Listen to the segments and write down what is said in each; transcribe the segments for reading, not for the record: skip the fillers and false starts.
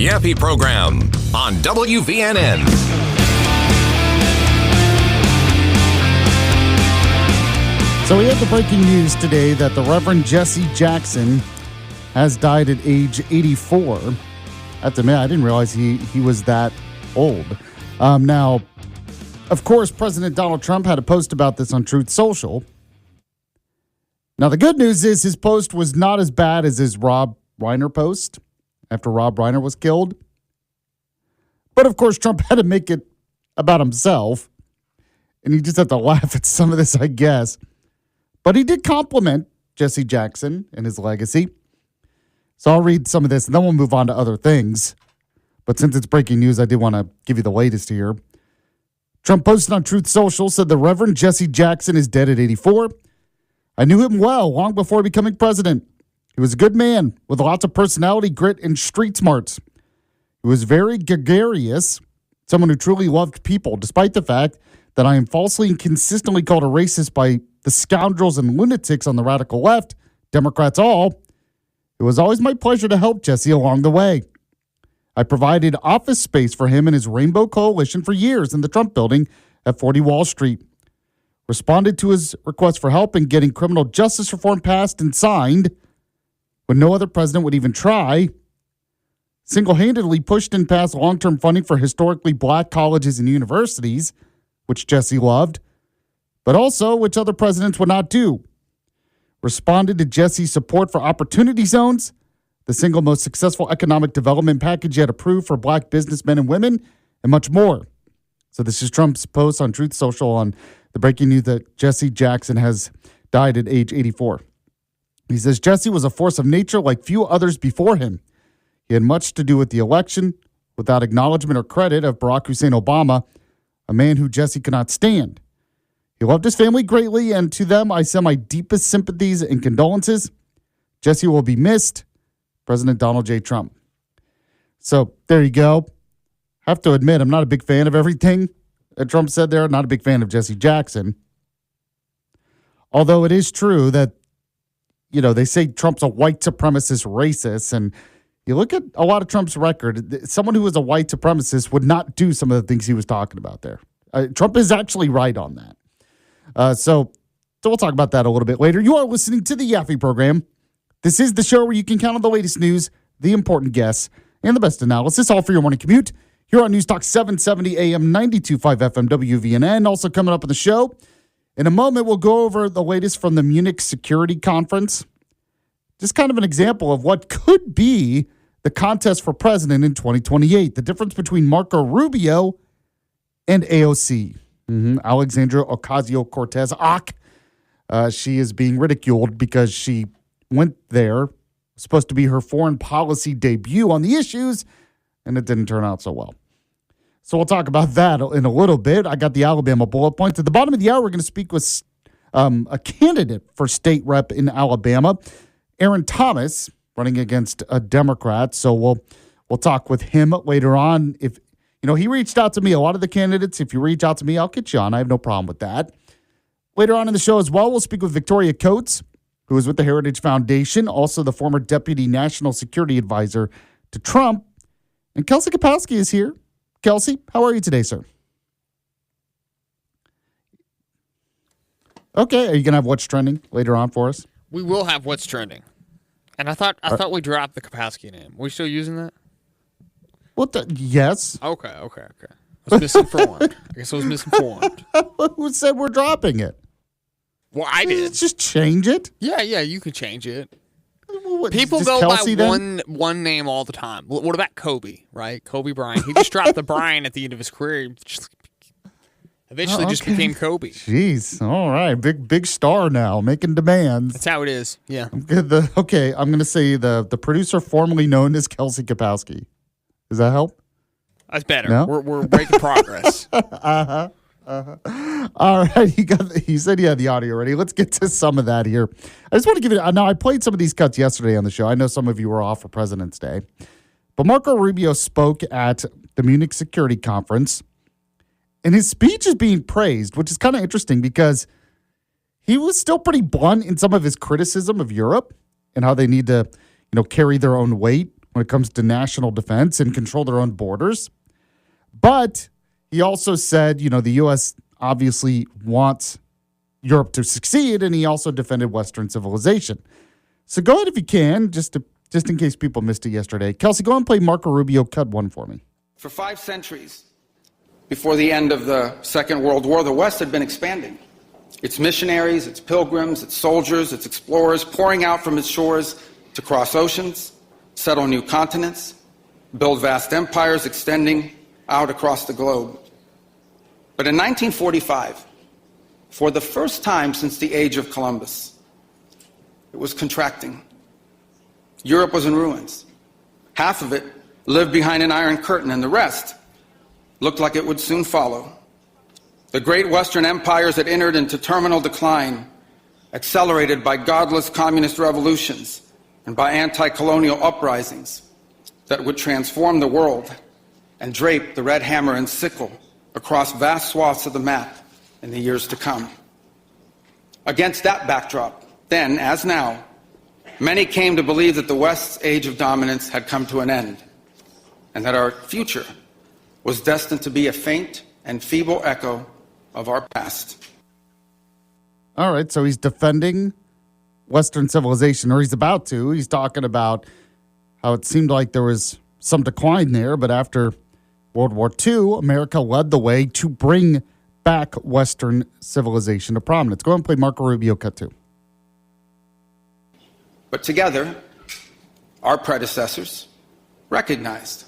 Yaffee program on WVNN. So we have the breaking news today that the Reverend Jesse Jackson has died at age 84. I have to admit, I didn't realize he was that old. Now, of course, President Donald Trump had a post about this on Truth Social. Now, the good news is his post was not as bad as his Rob Reiner post after Rob Reiner was killed. But, of course, Trump had to make it about himself. And you just have to laugh at some of this, I guess. But he did compliment Jesse Jackson and his legacy. So I'll read some of this, and then we'll move on to other things. But since it's breaking news, I did want to give you the latest here. Trump posted on Truth Social, said the Reverend Jesse Jackson is dead at 84. I knew him well long before becoming president. He was a good man with lots of personality, grit, and street smarts. He was very gregarious, someone who truly loved people, despite the fact that I am falsely and consistently called a racist by the scoundrels and lunatics on the radical left, Democrats all. It was always my pleasure to help Jesse along the way. I provided office space for him and his Rainbow Coalition for years in the Trump building at 40 Wall Street. Responded to his request for help in getting criminal justice reform passed and signed when no other president would even try. Single-handedly pushed and passed long-term funding for historically black colleges and universities, which Jesse loved, but also which other presidents would not do. Responded to Jesse's support for opportunity zones, the single most successful economic development package yet approved for black businessmen and women, and much more. So this is Trump's post on Truth Social on the breaking news that Jesse Jackson has died at age 84. He says, Jesse was a force of nature like few others before him. He had much to do with the election, without acknowledgement or credit of Barack Hussein Obama, a man who Jesse could not stand. He loved his family greatly, and to them I send my deepest sympathies and condolences. Jesse will be missed. President Donald J. Trump. So there you go. Have to admit, I'm not a big fan of everything that Trump said there. Not a big fan of Jesse Jackson. Although it is true that, you know, they say Trump's a white supremacist racist, and you look at a lot of Trump's record, someone who was a white supremacist would not do some of the things he was talking about there. Trump is actually right on that. So we'll talk about that a little bit later. You are listening to the Yaffee program. This is the show where you can count on the latest news, the important guests, and the best analysis, all for your morning commute. Here on News Talk 770 AM 92.5 FM WVNN. Also coming up on the show, in a moment, we'll go over the latest from the Munich Security Conference. Just kind of an example of what could be the contest for president in 2028. The difference between Marco Rubio and AOC. Alexandria Ocasio-Cortez. She is being ridiculed because she went there, supposed to be her foreign policy debut on the issues, and it didn't turn out so well. So we'll talk about that in a little bit. I got the Alabama bullet points. At the bottom of the hour, we're going to speak with a candidate for state rep in Alabama, Aaron Thomas, running against a Democrat. So we'll talk with him later on. If he reached out to me. A lot of the candidates, if you reach out to me, I'll get you on. I have no problem with that. Later on in the show as well, we'll speak with Victoria Coates, who is with the Heritage Foundation, also the former Deputy National Security Advisor to Trump. And Kelsey Kapowski is here. Kelsey, how are you today, sir? Okay, are you going to have What's Trending later on for us? We will have What's Trending. And I thought we dropped the Kapowski name. Are we still using that? Yes. Okay. I was misinformed. I guess I was misinformed. Who said we're dropping it? Well, I did. Just change it? Yeah, you can change it. What, People go Kelsey, by then? one name all the time. What about Kobe, right? Kobe Bryant. He just dropped the Bryant at the end of his career. He eventually just became Kobe. Jeez. All right. Big star now, making demands. That's how it is. Yeah. I'm going to say the producer formerly known as Kelsey Kapowski. Does that help? That's better. No? We're making progress. All right, you said you had the audio ready. Let's get to some of that here. I just want to give it. Now, I played some of these cuts yesterday on the show. I know some of you were off for President's Day, but Marco Rubio spoke at the Munich Security Conference, and his speech is being praised, which is kind of interesting because he was still pretty blunt in some of his criticism of Europe and how they need to, carry their own weight when it comes to national defense and control their own borders. But he also said, the U.S. obviously wants Europe to succeed, and he also defended Western civilization. So go ahead if you can, just in case people missed it yesterday. Kelsey, go ahead and play Marco Rubio cut one for me. For 5 centuries before the end of the Second World War, the West had been expanding. Its missionaries, its pilgrims, its soldiers, its explorers pouring out from its shores to cross oceans, settle new continents, build vast empires extending out across the globe. But in 1945, for the first time since the age of Columbus, it was contracting. Europe was in ruins. Half of it lived behind an iron curtain, and the rest looked like it would soon follow. The great Western empires had entered into terminal decline, accelerated by godless communist revolutions and by anti-colonial uprisings that would transform the world and drape the red hammer and sickle across vast swaths of the map in the years to come. Against that backdrop, then as now, many came to believe that the West's age of dominance had come to an end, and that our future was destined to be a faint and feeble echo of our past. All right, so he's defending Western civilization, or he's about to. He's talking about how it seemed like there was some decline there, but after World War II, America led the way to bring back Western civilization to prominence. Go ahead and play Marco Rubio cut two. But together, our predecessors recognized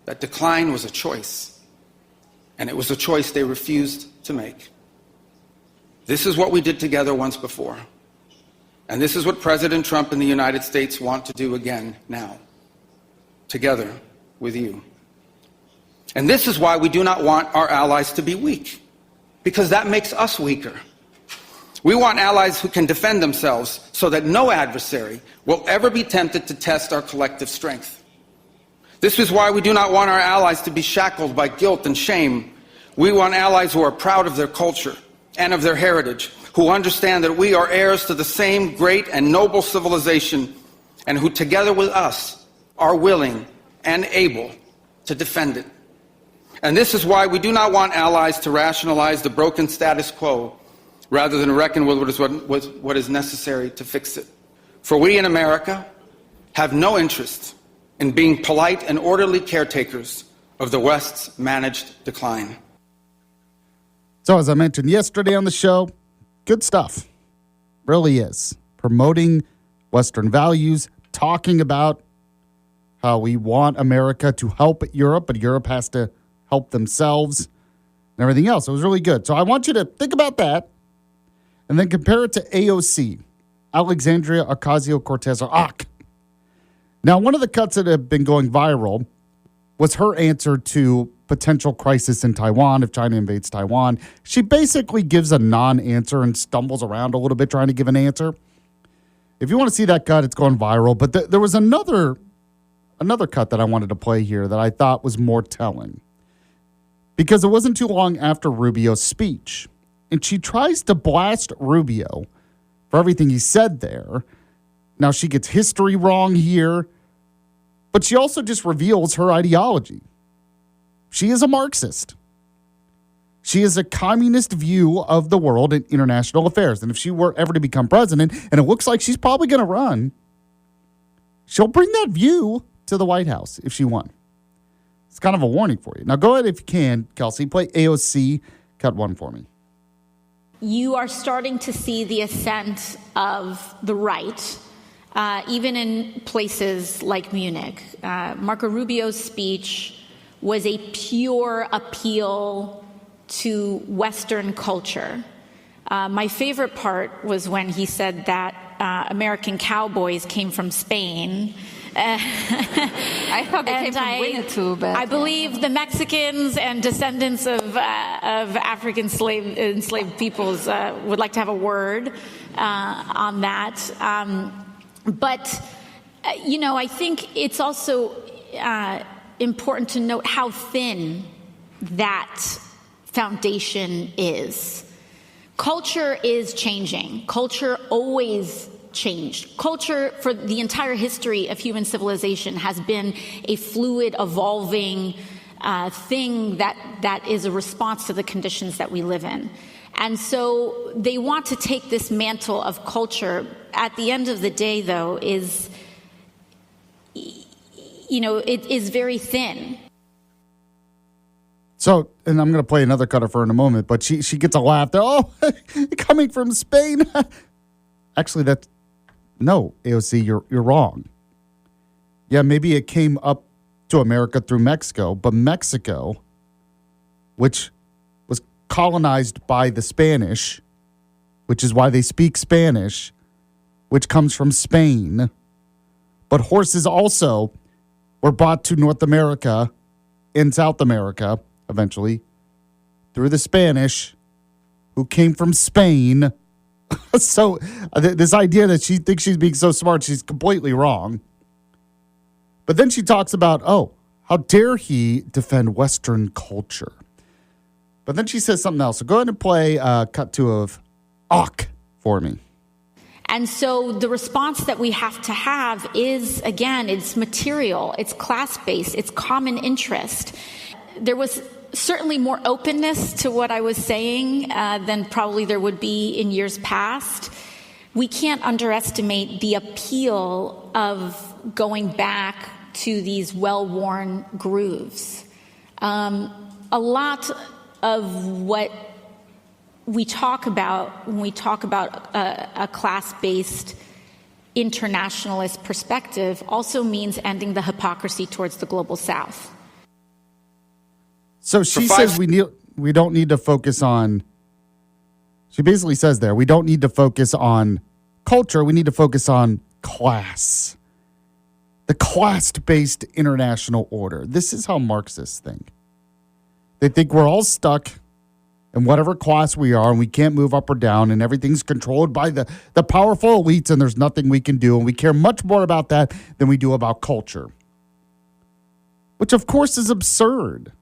that decline was a choice, and it was a choice they refused to make. This is what we did together once before, and this is what President Trump and the United States want to do again now, together with you. And this is why we do not want our allies to be weak, because that makes us weaker. We want allies who can defend themselves so that no adversary will ever be tempted to test our collective strength. This is why we do not want our allies to be shackled by guilt and shame. We want allies who are proud of their culture and of their heritage, who understand that we are heirs to the same great and noble civilization, and who together with us are willing and able to defend it. And this is why we do not want allies to rationalize the broken status quo rather than reckon with what is necessary to fix it. For we in America have no interest in being polite and orderly caretakers of the West's managed decline. So as I mentioned yesterday on the show, good stuff. Really is. Promoting Western values, talking about how we want America to help Europe, but Europe has to help themselves and everything else. It was really good. So I want you to think about that and then compare it to AOC, Alexandria Ocasio-Cortez, or AK. Now, one of the cuts that have been going viral was her answer to potential crisis in Taiwan if China invades Taiwan. She basically gives a non-answer and stumbles around a little bit trying to give an answer. If you want to see that cut, it's going viral. But there was another cut that I wanted to play here that I thought was more telling, because it wasn't too long after Rubio's speech, and she tries to blast Rubio for everything he said there. Now, she gets history wrong here, but she also just reveals her ideology. She is a Marxist. She is a communist view of the world and international affairs. And if she were ever to become president, and it looks like she's probably going to run, she'll bring that view to the White House if she won. It's kind of a warning for you. Now, go ahead if you can, Kelsey. Play AOC cut one for me. You are starting to see the ascent of the right, even in places like Munich. Marco Rubio's speech was a pure appeal to Western culture. My favorite part was when he said that American cowboys came from Spain. I thought they came from Winnetou, but I believe the Mexicans and descendants of African enslaved peoples would like to have a word on that. But I think it's also important to note how thin that foundation is. Culture is changing. Culture always changed. Culture, for the entire history of human civilization, has been a fluid, evolving thing that is a response to the conditions that we live in. And so they want to take this mantle of culture. At the end of the day, though, it is very thin. So, and I'm going to play another cut of her in a moment, but she gets a laugh there. Oh, coming from Spain. Actually, no, AOC, you're wrong. Yeah, maybe it came up to America through Mexico, but Mexico, which was colonized by the Spanish, which is why they speak Spanish, which comes from Spain. But horses also were brought to North America and South America, eventually, through the Spanish, who came from Spain. So this idea that she thinks she's being so smart, she's completely wrong. But then she talks about, oh, how dare he defend Western culture? But then she says something else. So go ahead and play cut two of Ak for me. And so the response that we have to have is, again, it's material, it's class-based, it's common interest. There was certainly more openness to what I was saying than probably there would be in years past. We can't underestimate the appeal of going back to these well-worn grooves. A lot of what we talk about when we talk about a class-based internationalist perspective also means ending the hypocrisy towards the global South. So she says we don't need to focus on, she basically says there, we don't need to focus on culture, we need to focus on class. The class-based international order. This is how Marxists think. They think we're all stuck in whatever class we are, and we can't move up or down, and everything's controlled by the powerful elites, and there's nothing we can do, and we care much more about that than we do about culture. Which, of course, is absurd.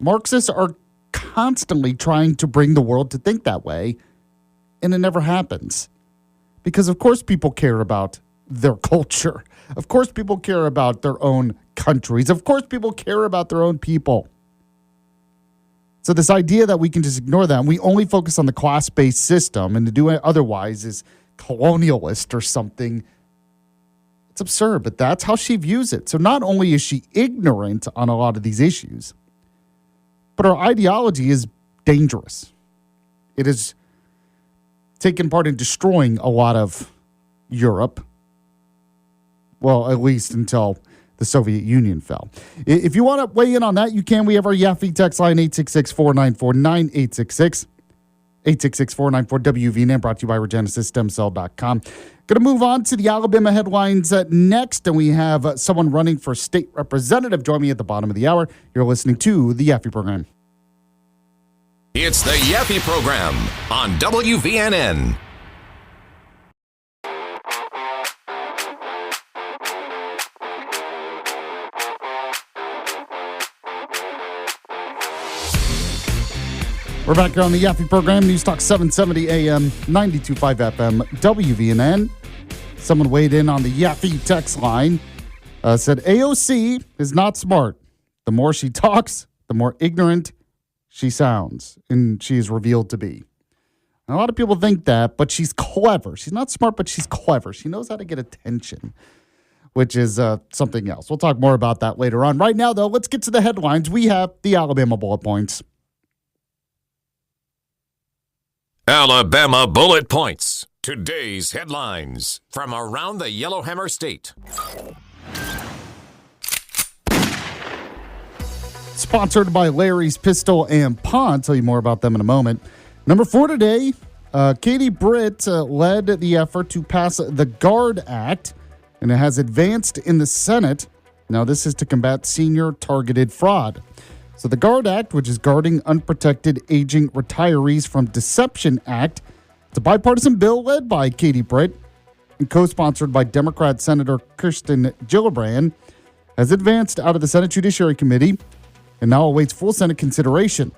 Marxists are constantly trying to bring the world to think that way, and it never happens. Because, of course, people care about their culture. Of course, people care about their own countries. Of course, people care about their own people. So this idea that we can just ignore that and we only focus on the class-based system and to do it otherwise is colonialist or something, it's absurd, but that's how she views it. So not only is she ignorant on a lot of these issues, but her ideology is dangerous. It has taken part in destroying a lot of Europe. Well, at least until the Soviet Union fell. If you want to weigh in on that, you can. We have our Yaffee text line, 866-494-9866. 866-494-WVNN, brought to you by RegenesisStemCell.com. Going to move on to the Alabama headlines next, and we have someone running for state representative. Join me at the bottom of the hour. You're listening to the Yaffee Program. It's the Yaffee Program on WVNN. We're back here on the Yaffee Program, News Talk 770 AM, 92.5 FM, WVNN. Someone weighed in on the Yaffee text line, said AOC is not smart. The more she talks, the more ignorant she sounds, and she is revealed to be. And a lot of people think that, but she's clever. She's not smart, but she's clever. She knows how to get attention, which is something else. We'll talk more about that later on. Right now, though, let's get to the headlines. We have the Alabama bullet points. Alabama Bullet Points. Today's headlines from around the Yellowhammer State. Sponsored by Larry's Pistol and Pawn. I'll tell you more about them in a moment. Number 4 today, Katie Britt led the effort to pass the GUARD Act, and it has advanced in the Senate. Now, this is to combat senior targeted fraud. So the GUARD Act, which is Guarding Unprotected Aging Retirees from Deception Act, it's a bipartisan bill led by Katie Britt and co-sponsored by Democrat Senator Kirsten Gillibrand, has advanced out of the Senate Judiciary Committee and now awaits full Senate consideration.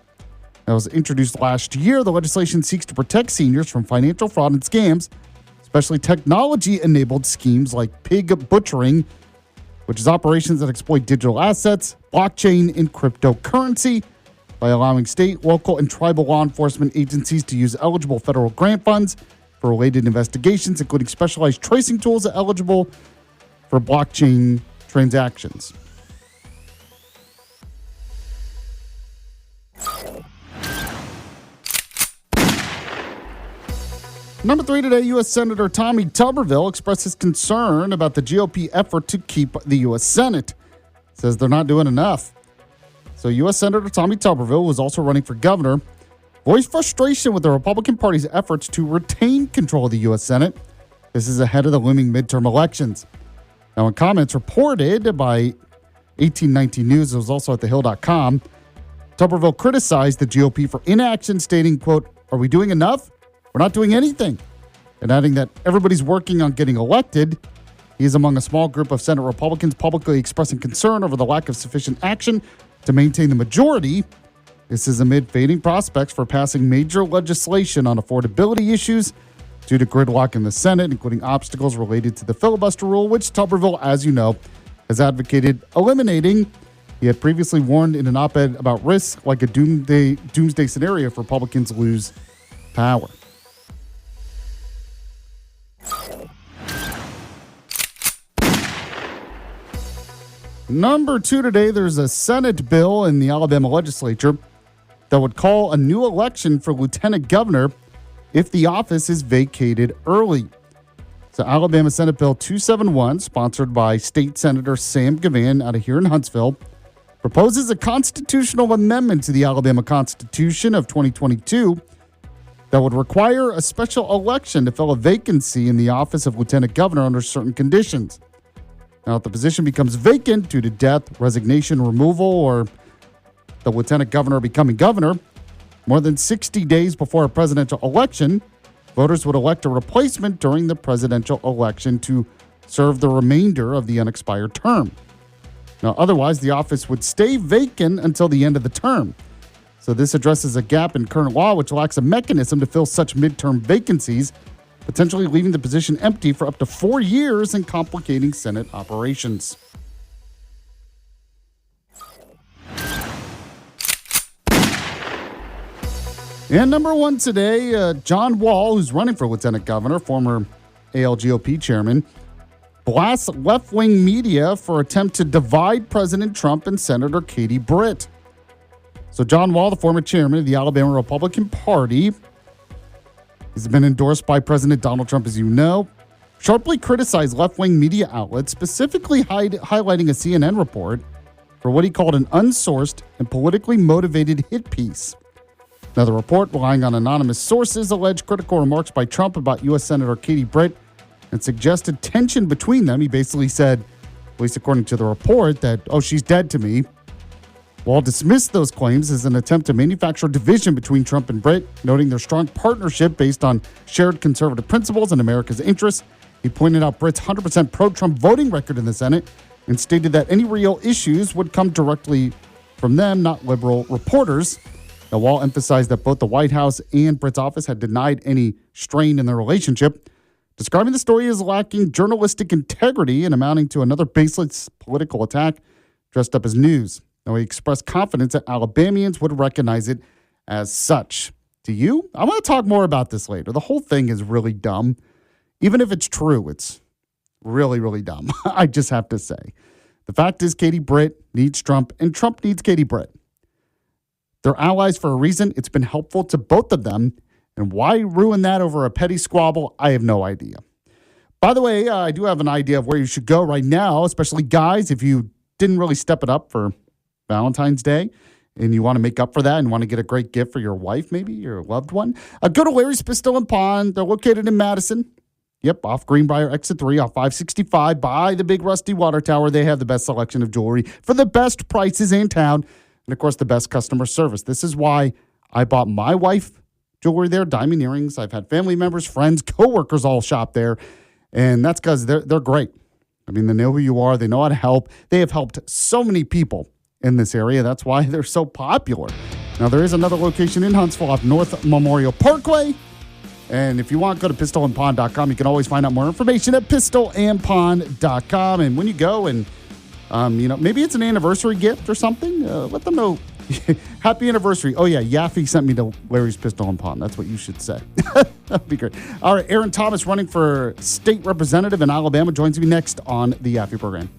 It was introduced last year. The legislation seeks to protect seniors from financial fraud and scams, especially technology-enabled schemes like pig butchering, which is operations that exploit digital assets, blockchain, and cryptocurrency by allowing state, local, and tribal law enforcement agencies to use eligible federal grant funds for related investigations, including specialized tracing tools eligible for blockchain transactions. Number 3 today, U.S. Senator Tommy Tuberville expresses concern about the GOP effort to keep the U.S. Senate. Says they're not doing enough. So U.S. Senator Tommy Tuberville, who is also running for governor, voiced frustration with the Republican Party's efforts to retain control of the U.S. Senate. This is ahead of the looming midterm elections. Now, in comments reported by 1819 News, it was also at thehill.com, Tuberville criticized the GOP for inaction, stating, quote, "Are we doing enough? We're not doing anything," and adding that everybody's working on getting elected. He is among a small group of Senate Republicans publicly expressing concern over the lack of sufficient action to maintain the majority. This is amid fading prospects for passing major legislation on affordability issues due to gridlock in the Senate, including obstacles related to the filibuster rule, which Tuberville, as you know, has advocated eliminating. He had previously warned in an op-ed about risks like a doomsday scenario if Republicans lose power. Number 2 today, there's a Senate bill in the Alabama legislature that would call a new election for lieutenant governor if the office is vacated early. So Alabama Senate Bill 271, sponsored by State Senator Sam Gavan out of here in Huntsville, proposes a constitutional amendment to the Alabama Constitution of 2022 that would require a special election to fill a vacancy in the office of lieutenant governor under certain conditions. Now, if the position becomes vacant due to death, resignation, removal, or the lieutenant governor becoming governor, more than 60 days before a presidential election, voters would elect a replacement during the presidential election to serve the remainder of the unexpired term. Now, otherwise, the office would stay vacant until the end of the term. So this addresses a gap in current law which lacks a mechanism to fill such midterm vacancies, potentially leaving the position empty for up to 4 years and complicating Senate operations. And number 1 today, John Wall, who's running for lieutenant governor, former ALGOP chairman, blasts left-wing media for attempt to divide President Trump and Senator Katie Britt. So John Wall, the former chairman of the Alabama Republican Party, has been endorsed by President Donald Trump, as you know, sharply criticized left-wing media outlets, specifically highlighting a CNN report for what he called an unsourced and politically motivated hit piece. Now, the report, relying on anonymous sources, alleged critical remarks by Trump about U.S. Senator Katie Britt and suggested tension between them. He basically said, at least according to the report, that, "Oh, she's dead to me." Wall dismissed those claims as an attempt to manufacture division between Trump and Britt, noting their strong partnership based on shared conservative principles and America's interests. He pointed out Britt's 100% pro-Trump voting record in the Senate and stated that any real issues would come directly from them, not liberal reporters. Now, Wall emphasized that both the White House and Britt's office had denied any strain in their relationship, describing the story as lacking journalistic integrity and amounting to another baseless political attack dressed up as news. Now, he expressed confidence that Alabamians would recognize it as such. Do you? I want to talk more about this later. The whole thing is really dumb. Even if it's true, it's really, really dumb. I just have to say. The fact is, Katie Britt needs Trump, and Trump needs Katie Britt. They're allies for a reason. It's been helpful to both of them. And why ruin that over a petty squabble? I have no idea. By the way, I do have an idea of where you should go right now, especially guys, if you didn't really step it up for Valentine's Day and you want to make up for that and want to get a great gift for your wife, maybe your loved one. Go to Larry's Pistol and Pawn. They're located in Madison. Yep, off Greenbrier Exit 3, off 565, by the big rusty water tower. They have the best selection of jewelry for the best prices in town. And, of course, the best customer service. This is why I bought my wife jewelry there, diamond earrings. I've had family members, friends, coworkers all shop there. And that's because they're great. I mean, they know who you are. They know how to help. They have helped so many people in this area. That's why they're so popular. Now, there is another location in Huntsville off North Memorial Parkway. And if you want, go to pistolandpond.com. You can always find out more information at pistolandpond.com. And when you go and, maybe it's an anniversary gift or something, let them know. Happy anniversary. Oh, yeah, Yaffee sent me to Larry's Pistol and Pond. That's what you should say. That'd be great. All right, Aaron Thomas, running for state representative in Alabama, joins me next on the Yaffee program.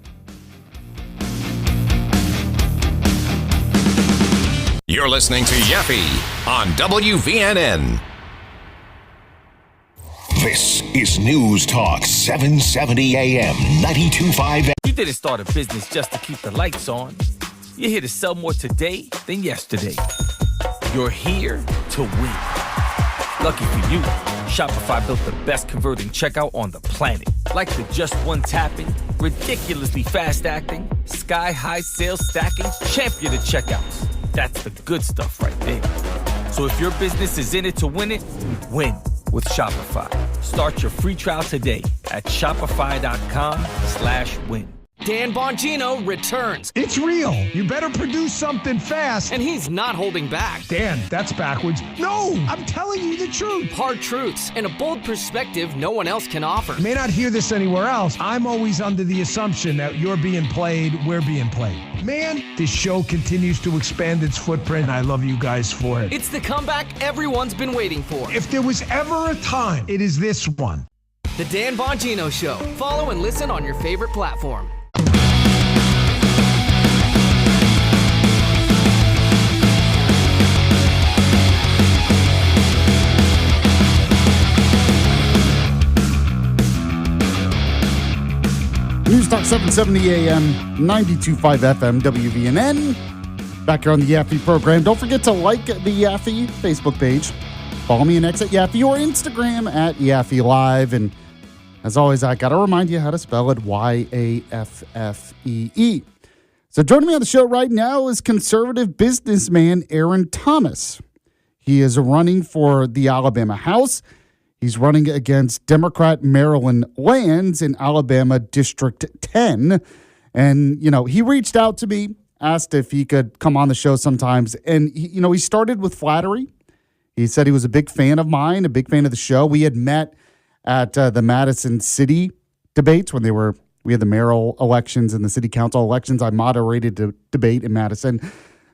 You're listening to Yaffee on WVNN. This is News Talk 770 AM 92.5. You didn't start a business just to keep the lights on. You're here to sell more today than yesterday. You're here to win. Lucky for you, Shopify built the best converting checkout on the planet. Like the just one tapping, ridiculously fast acting, sky-high sales stacking, champion of checkouts. That's the good stuff right there. So if your business is in it to win it, win with Shopify. Start your free trial today at shopify.com/win. Dan Bongino returns. It's real. You better produce something fast. And he's not holding back. Dan, that's backwards. No, I'm telling you the truth. Hard truths and a bold perspective no one else can offer. You may not hear this anywhere else. I'm always under the assumption that you're being played, we're being played. Man, this show continues to expand its footprint, and I love you guys for it. It's the comeback everyone's been waiting for. If there was ever a time, it is this one. The Dan Bongino Show. Follow and listen on your favorite platform. News Talk 770 AM, 92.5 FM, WVNN. Back here on the Yaffee program. Don't forget to like the Yaffee Facebook page. Follow me on X at Yaffee or Instagram at Yaffee Live. And as always, I got to remind you how to spell it, Yaffee. So joining me on the show right now is conservative businessman Aaron Thomas. He is running for the Alabama House. He's running against Democrat Marilyn Lands in Alabama District 10. And, he reached out to me, asked if he could come on the show sometimes. And, he started with flattery. He said he was a big fan of mine, a big fan of the show. We had met at the Madison City debates when we had the mayoral elections and the city council elections. I moderated a debate in Madison.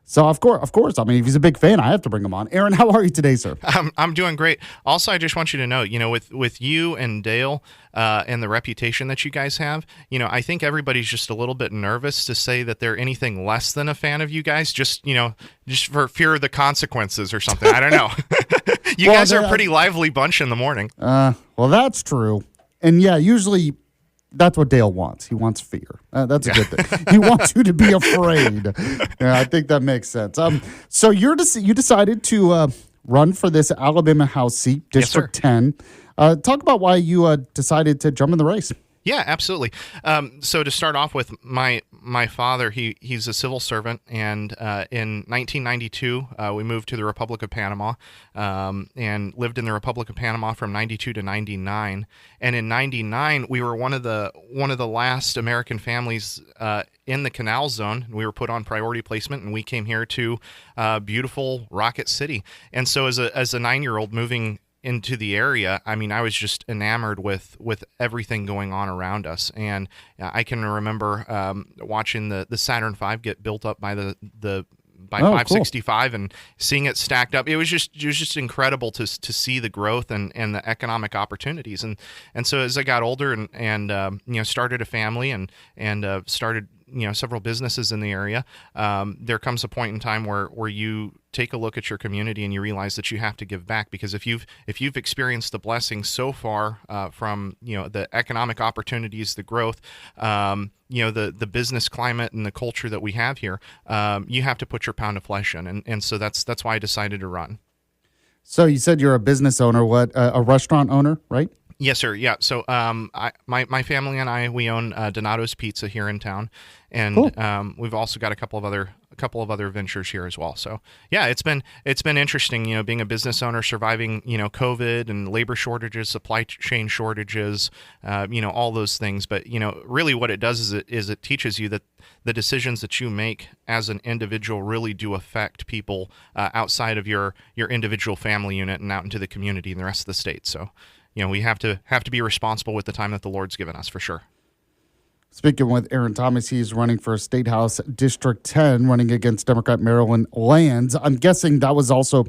So, of course, I mean, if he's a big fan, I have to bring him on. Aaron, how are you today, sir? I'm doing great. Also, I just want you to know, with you and Dale and the reputation that you guys have, I think everybody's just a little bit nervous to say that they're anything less than a fan of you guys, just for fear of the consequences or something. I don't know. You guys are a pretty lively bunch in the morning. Well, that's true. And, yeah, usually that's what Dale wants. He wants fear. That's a good thing. He wants you to be afraid. Yeah, I think that makes sense. So you decided to run for this Alabama House seat, District 10. Talk about why you decided to jump in the race. Yeah, absolutely. So to start off with, my father, he's a civil servant, and in 1992 we moved to the Republic of Panama and lived in the Republic of Panama from 92 to 99. And in 99 we were one of the last American families in the Canal Zone. We were put on priority placement, and we came here to beautiful Rocket City. And so as a 9-year-old moving into the area, I mean, I was just enamored with everything going on around us. And I can remember watching the Saturn V get built up by the 565 cool. and seeing it stacked up. It was just incredible to see the growth and the economic opportunities. And so as I got older and started a family and started several businesses in the area, there comes a point in time where you take a look at your community and you realize that you have to give back, because if you've experienced the blessings so far from the economic opportunities, the growth, the business climate and the culture that we have here, you have to put your pound of flesh in, and so that's why I decided to run. So you said you're a business owner. What, a restaurant owner, right? Yes, sir. Yeah. So, my family and I, we own Donato's Pizza here in town, and we've also got a couple of other ventures here as well. So, yeah, it's been interesting, being a business owner, surviving, COVID and labor shortages, supply chain shortages, all those things. But really, what it does is it teaches you that the decisions that you make as an individual really do affect people outside of your individual family unit and out into the community and the rest of the state. So, we have to be responsible with the time that the Lord's given us, for sure. Speaking with Aaron Thomas, he's running for State House District 10, running against Democrat Marilyn Lands. I'm guessing that was also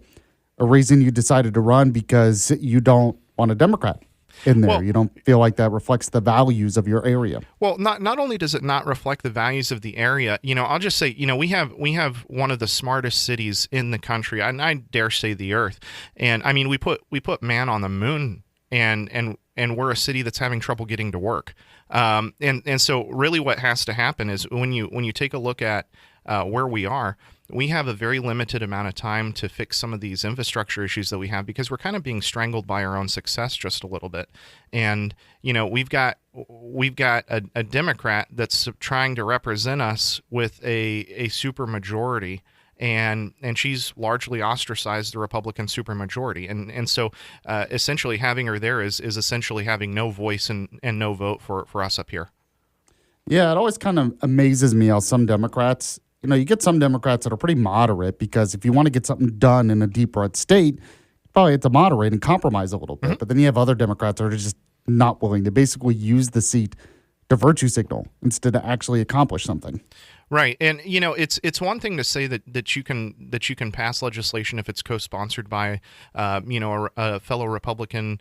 a reason you decided to run, because you don't want a Democrat in there. You don't feel like that reflects the values of your area. Well, not only does it not reflect the values of the area, I'll just say, we have one of the smartest cities in the country, and I dare say the earth. And I mean, we put man on the moon, and we're a city that's having trouble getting to work. And so really what has to happen is when you take a look at where we are, we have a very limited amount of time to fix some of these infrastructure issues that we have, because we're kind of being strangled by our own success just a little bit. And, we've got a Democrat that's trying to represent us with a super majority. And she's largely ostracized the Republican supermajority, and so essentially having her there is essentially having no voice and no vote for us up here. Yeah, it always kind of amazes me how some Democrats, you get some Democrats that are pretty moderate, because if you want to get something done in a deep red state, you probably have to moderate and compromise a little bit. Mm-hmm. But then you have other Democrats that are just not willing to basically use the seat to virtue signal instead of actually accomplish something. Right, and it's one thing to say that you can pass legislation if it's co-sponsored by a fellow Republican,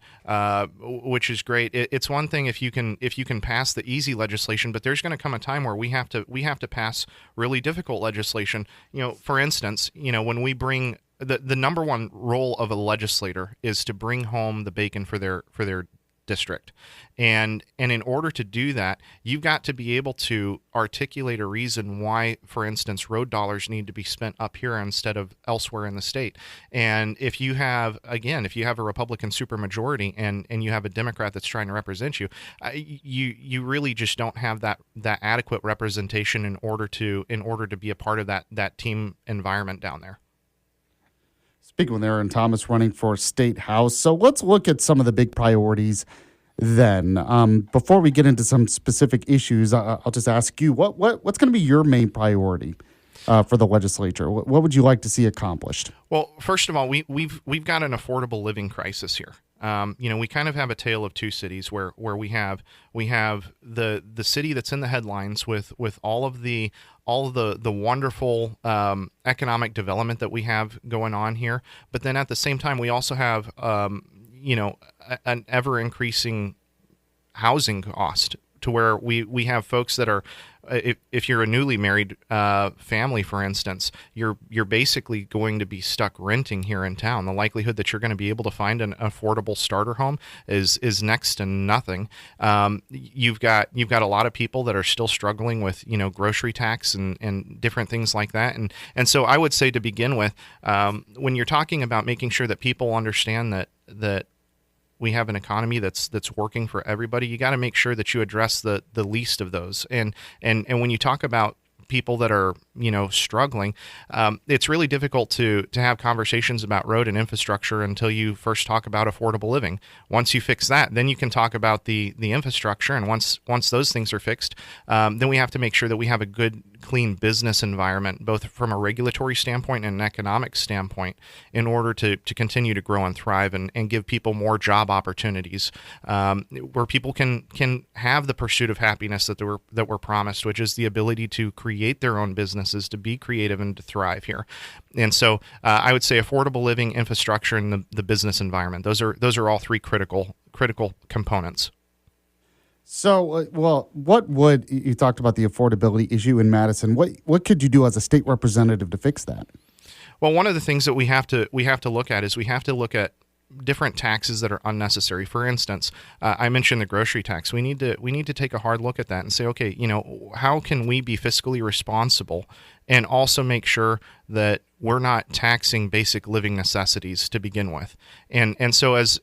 which is great. It's one thing if you can pass the easy legislation, but there's going to come a time where we have to pass really difficult legislation. For instance, when we bring the number one role of a legislator is to bring home the bacon for their district. And in order to do that, you've got to be able to articulate a reason why, for instance, road dollars need to be spent up here instead of elsewhere in the state. And if you have a Republican supermajority and you have a Democrat that's trying to represent you, you really just don't have that adequate representation in order to be a part of that team environment down there. Speaking with Aaron Thomas, running for State House. So let's look at some of the big priorities then. Before we get into some specific issues, I'll just ask you, what's going to be your main priority for the legislature? What would you like to see accomplished? Well, first of all, we've got an affordable living crisis here. We kind of have a tale of two cities where we have the city that's in the headlines with all of the wonderful economic development that we have going on here, but then at the same time we also have an ever increasing housing cost, to where we have folks that are, if you're a newly married family, for instance, you're basically going to be stuck renting here in town. The likelihood that you're going to be able to find an affordable starter home is next to nothing. You've got a lot of people that are still struggling with grocery tax and different things like that. And so I would say, to begin with, when you're talking about making sure that people understand that we have an economy that's working for everybody, you got to make sure that you address the least of those. And when you talk about people that are struggling, it's really difficult to have conversations about road and infrastructure until you first talk about affordable living. Once you fix that, then you can talk about the infrastructure, and once those things are fixed, then we have to make sure that we have a good, clean business environment, both from a regulatory standpoint and an economic standpoint, in order to continue to grow and thrive and give people more job opportunities, where people can have the pursuit of happiness that we're promised, which is the ability to create their own businesses, to be creative, and to thrive here. And so I would say affordable living, infrastructure, and the business environment. Those are all three critical components. So, you talked about the affordability issue in Madison. What could you do as a state representative to fix that? Well, one of the things that we have to look at is we have to look at different taxes that are unnecessary. For instance, I mentioned the grocery tax. We need to take a hard look at that and say, okay, how can we be fiscally responsible and also make sure that we're not taxing basic living necessities to begin with? And so as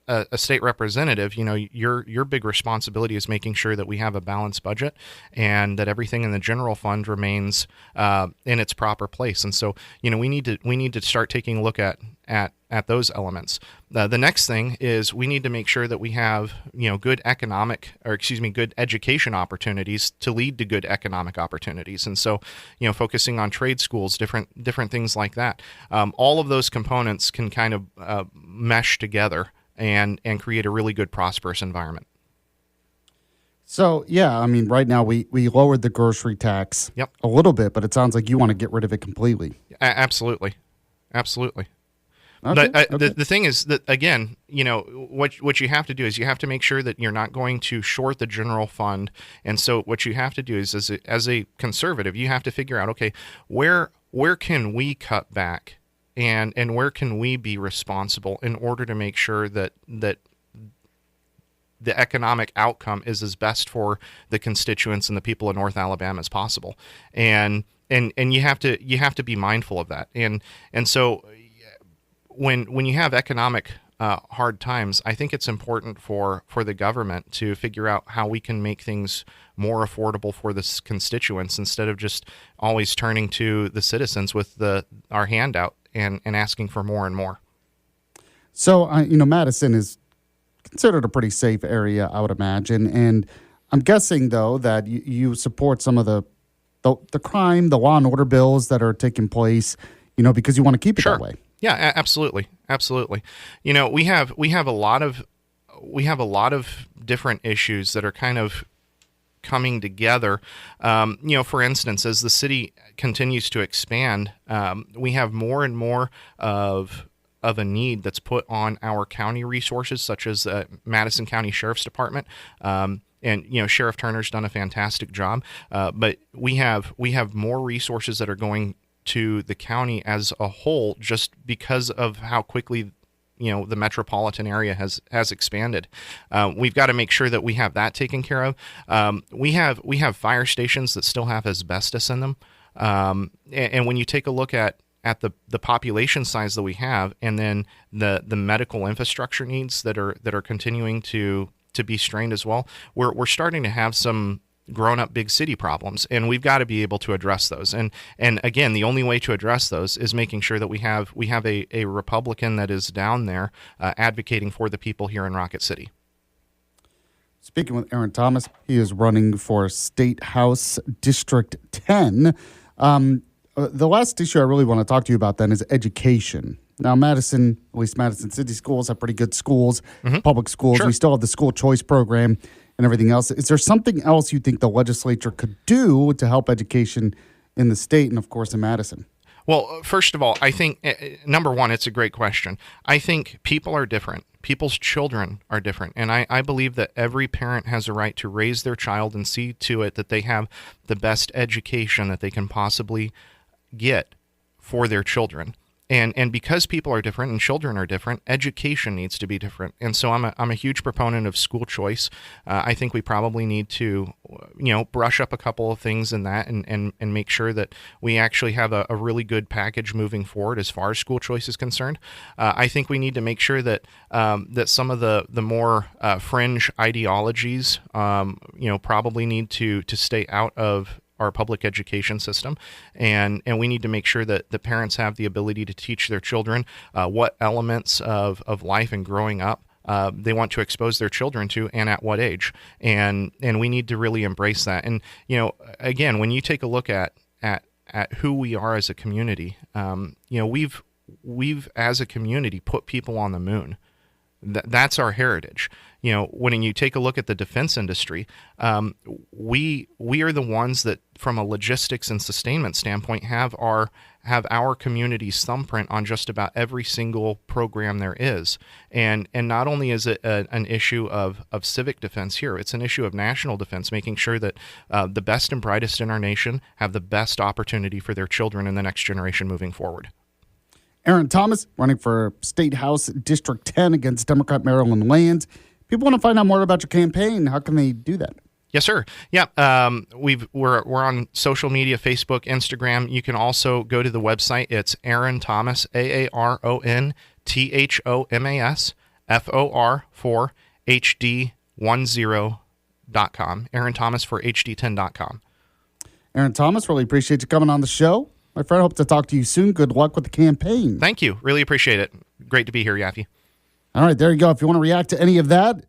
a state representative, your big responsibility is making sure that we have a balanced budget and that everything in the general fund remains in its proper place. And so, we need to start taking a look at those elements. The next thing is we need to make sure that we have, good good education opportunities to lead to good economic opportunities. And so, focusing on trade schools, different things like that. All of those components can kind of mesh together and create a really good, prosperous environment. So, yeah, I mean, right now we lowered the grocery tax a little bit, but it sounds like you want to get rid of it completely. Absolutely. Okay, But the thing is that, again, what you have to do is you have to make sure that you're not going to short the general fund. And so what you have to do is, as a conservative, you have to figure out, okay, where can we cut back and where can we be responsible in order to make sure that the economic outcome is as best for the constituents and the people of North Alabama as possible. And you have to be mindful of that. And so when you have economic hard times, I think it's important for the government to figure out how we can make things more affordable for the constituents instead of just always turning to the citizens with our handout and asking for more and more. So, Madison is considered a pretty safe area, I would imagine. And I'm guessing, though, that you support some of the crime, the law and order bills that are taking place, because you want to keep it that way. Yeah, absolutely. We have a lot of different issues that are kind of coming together. For instance, as the city continues to expand, we have more and more of a need that's put on our county resources, such as Madison County Sheriff's Department. And Sheriff Turner's done a fantastic job, but we have more resources that are going to the county as a whole, just because of how quickly the metropolitan area has expanded. We've got to make sure that we have that taken care of. We have fire stations that still have asbestos in them, and when you take a look at the population size that we have, and then the medical infrastructure needs that are continuing to be strained as well, we're starting to have some grown-up big city problems, and we've got to be able to address those. And again, the only way to address those is making sure that we have a Republican that is down there advocating for the people here in Rocket City. Speaking with Aaron Thomas, he is running for State House District 10. The last issue I really want to talk to you about then is education. Now, Madison, at least Madison City schools, have pretty good schools, public schools. Sure. We still have the school choice program and everything else. Is there something else you think the legislature could do to help education in the state and, of course, in Madison? Well, first of all, I think, number one, it's a great question. I think people are different. People's children are different. And I believe that every parent has a right to raise their child and see to it that they have the best education that they can possibly get for their children. And because people are different and children are different, education needs to be different. And so I'm a huge proponent of school choice. I think we probably need to, brush up a couple of things in that and make sure that we actually have a really good package moving forward as far as school choice is concerned. I think we need to make sure that that some of the more fringe ideologies, probably need to stay out of our public education system, and we need to make sure that the parents have the ability to teach their children what elements of life and growing up they want to expose their children to, and at what age, and we need to really embrace that. And again, when you take a look at who we are as a community, we've as a community put people on the moon. That's our heritage. When you take a look at the defense industry, we are the ones that, from a logistics and sustainment standpoint, have our community's thumbprint on just about every single program there is. And not only is it an issue of civic defense here, it's an issue of national defense, making sure that the best and brightest in our nation have the best opportunity for their children and the next generation moving forward. Aaron Thomas running for State House District 10 against Democrat Marilyn Land. People want to find out more about your campaign. How can they do that? Yes, sir. Yeah, we're on social media, Facebook, Instagram. You can also go to the website. It's Aaron Thomas, AARON THOMAS FOR4HD10.com. Aaron Thomas for HD10.com. Aaron Thomas, really appreciate you coming on the show. My friend, hope to talk to you soon. Good luck with the campaign. Thank you. Really appreciate it. Great to be here, Yaffee. All right, there you go. If you want to react to any of that,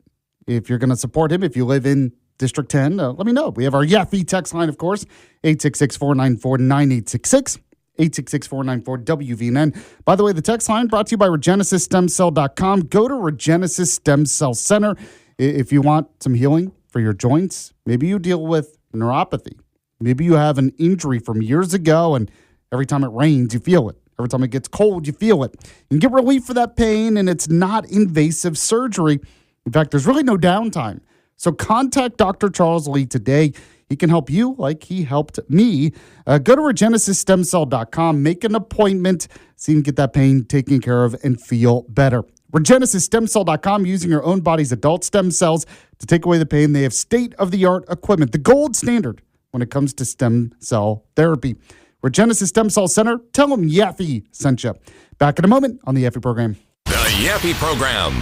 if you're going to support him, if you live in District 10, let me know. We have our Yaffee text line, of course, 866-494-9866, 866-494-WVNN. By the way, the text line brought to you by RegenesisStemCell.com. Go to Regenesis Stem Cell Center if you want some healing for your joints. Maybe you deal with neuropathy. Maybe you have an injury from years ago, and every time it rains, you feel it. Every time it gets cold, you feel it. You can get relief for that pain, and it's not invasive surgery. In fact, there's really no downtime. So contact Dr. Charles Lee today. He can help you like he helped me. Go to RegenesisStemCell.com. Make an appointment so you can get that pain taken care of and feel better. RegenesisStemCell.com, using your own body's adult stem cells to take away the pain. They have state-of-the-art equipment, the gold standard when it comes to stem cell therapy. Regenesis Stem Cell Center, tell them Yaffee sent you. Back in a moment on the Yaffee program. The Yaffee program.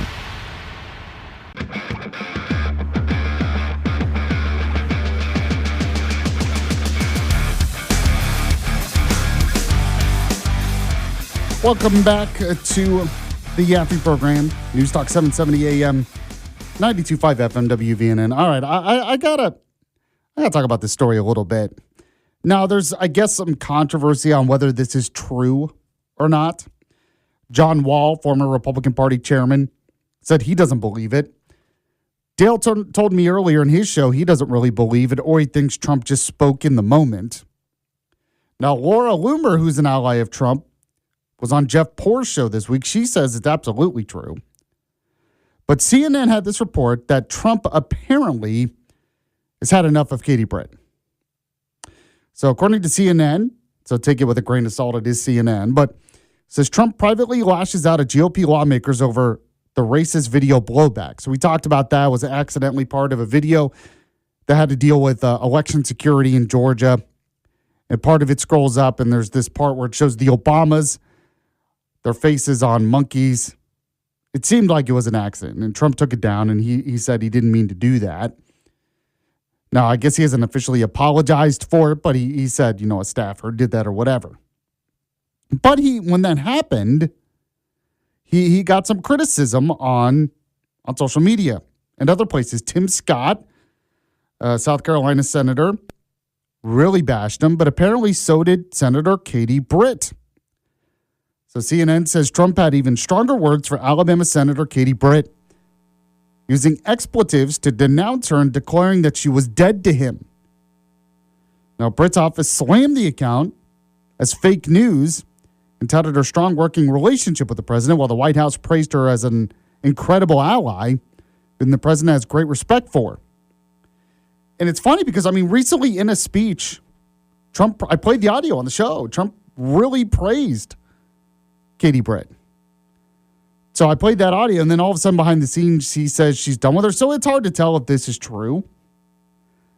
Welcome back to the Yaffee program. News Talk 770 AM, 92.5 FM WVNN. All right, I gotta talk about this story a little bit. Now, there's, I guess, some controversy on whether this is true or not. John Wall, former Republican Party chairman, said he doesn't believe it. Dale told me earlier in his show he doesn't really believe it, or he thinks Trump just spoke in the moment. Now, Laura Loomer, who's an ally of Trump, was on Jeff Poor's show this week. She says it's absolutely true. But CNN had this report that Trump apparently has had enough of Katie Britt. So according to CNN, so take it with a grain of salt, it is CNN, but says Trump privately lashes out at GOP lawmakers over the racist video blowback. So we talked about that. It was accidentally part of a video that had to deal with election security in Georgia. And part of it scrolls up, and there's this part where it shows the Obamas, their faces on monkeys. It seemed like it was an accident, and Trump took it down, and he said he didn't mean to do that. Now, I guess he hasn't officially apologized for it, but he said, a staffer did that or whatever. But when that happened, he got some criticism on social media and other places. Tim Scott, South Carolina senator, really bashed him, but apparently so did Senator Katie Britt. So CNN says Trump had even stronger words for Alabama Senator Katie Britt, using expletives to denounce her and declaring that she was dead to him. Now, Britt's office slammed the account as fake news and touted her strong working relationship with the president, while the White House praised her as an incredible ally whom the president has great respect for. And it's funny because, recently in a speech, Trump, I played the audio on the show, Trump really praised Katie Britt. So I played that audio, and then all of a sudden behind the scenes, he says she's done with her. So it's hard to tell if this is true.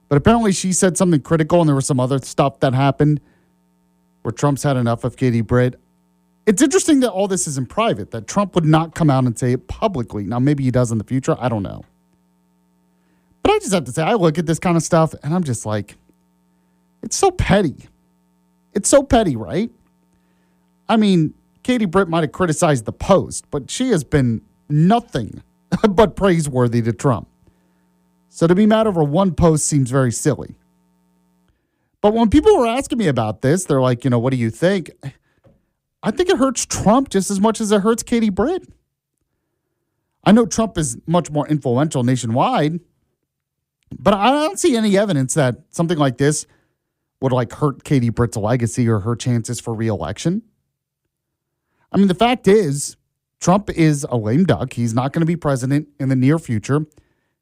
But apparently she said something critical, and there was some other stuff that happened where Trump's had enough of Katie Britt. It's interesting that all this is in private, that Trump would not come out and say it publicly. Now, maybe he does in the future. I don't know. But I just have to say, I look at this kind of stuff, and I'm just like, it's so petty. It's so petty, right? Katie Britt might have criticized the Post, but she has been nothing but praiseworthy to Trump. So to be mad over one post seems very silly. But when people were asking me about this, they're like, what do you think? I think it hurts Trump just as much as it hurts Katie Britt. I know Trump is much more influential nationwide, but I don't see any evidence that something like this would hurt Katie Britt's legacy or her chances for re-election. The fact is, Trump is a lame duck. He's not going to be president in the near future.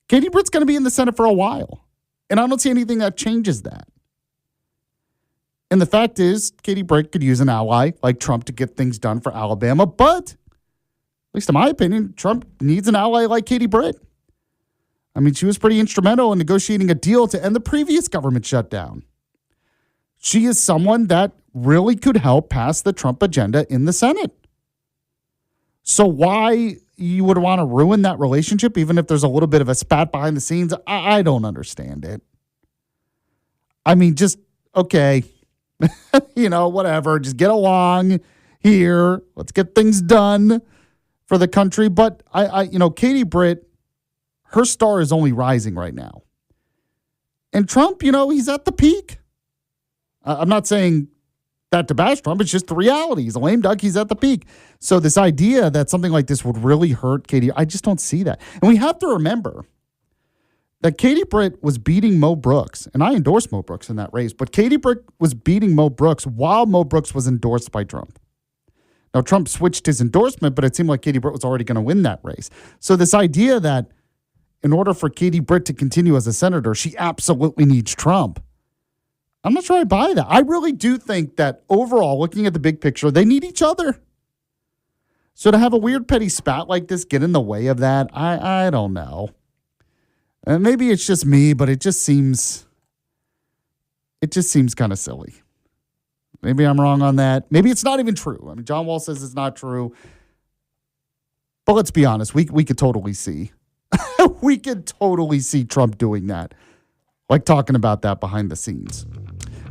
Katie Britt's going to be in the Senate for a while. And I don't see anything that changes that. And the fact is, Katie Britt could use an ally like Trump to get things done for Alabama. But, at least in my opinion, Trump needs an ally like Katie Britt. She was pretty instrumental in negotiating a deal to end the previous government shutdown. She is someone that really could help pass the Trump agenda in the Senate. So why you would want to ruin that relationship, even if there's a little bit of a spat behind the scenes. I don't understand it. I mean, just, okay, whatever. Just get along here. Let's get things done for the country. But Katie Britt, her star is only rising right now. And Trump, he's at the peak. I'm not saying that to bash Trump. It's just the reality. He's a lame duck. He's at the peak. So this idea that something like this would really hurt Katie, I just don't see that. And we have to remember that Katie Britt was beating Mo Brooks, and I endorsed Mo Brooks in that race, but Katie Britt was beating Mo Brooks while Mo Brooks was endorsed by Trump. Now, Trump switched his endorsement, but it seemed like Katie Britt was already going to win that race. So this idea that in order for Katie Britt to continue as a senator, she absolutely needs Trump, I'm not sure I buy that. I really do think that overall, looking at the big picture, they need each other. So to have a weird petty spat like this get in the way of that, I don't know. Maybe it's just me, but it just seems kind of silly. Maybe I'm wrong on that. Maybe it's not even true. I mean, John Wall says it's not true. But let's be honest, we could totally see. We could totally see Trump doing that. Like talking about that behind the scenes.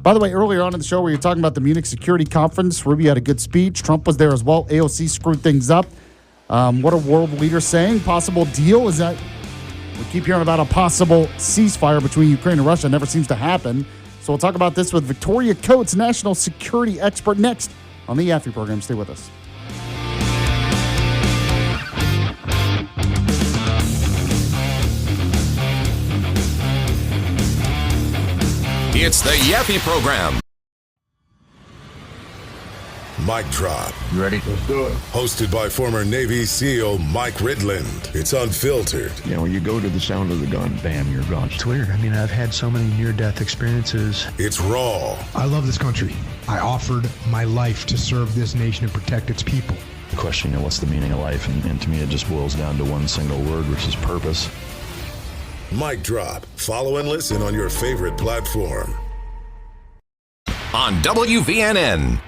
By the way, earlier on in the show where you're talking about the Munich Security Conference, Rubio had a good speech. Trump was there as well. AOC screwed things up. What are world leaders saying? Possible deal is that we keep hearing about a possible ceasefire between Ukraine and Russia. It never seems to happen. So we'll talk about this with Victoria Coates, national security expert, next on the Yaffee program. Stay with us. It's the Yaffee program. Mic drop. You ready? Let's do it. Hosted by former Navy SEAL Mike Ridland. It's unfiltered. When you go to the sound of the gun, bam, you're gone. It's weird. I mean, I've had so many near-death experiences. It's raw. I love this country. I offered my life to serve this nation and protect its people. The question, what's the meaning of life? And to me, it just boils down to one single word, which is purpose. Mic drop. Follow and listen on your favorite platform. On WVNN.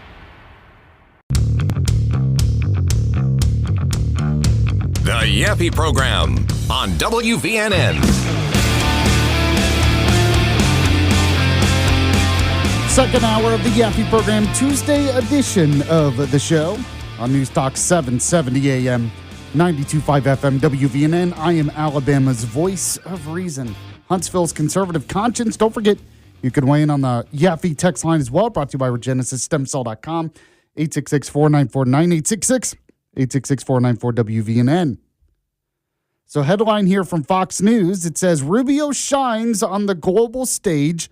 The Yaffee program on WVNN. Second hour of the Yaffee program, Tuesday edition of the show on News Talk 770 AM, 92.5 FM, WVNN. I am Alabama's voice of reason, Huntsville's conservative conscience. Don't forget, you can weigh in on the Yaffee text line as well, brought to you by RegenesisStemCell.com, 866-494-9866. 866-494-WVNN. So headline here from Fox News, it says Rubio shines on the global stage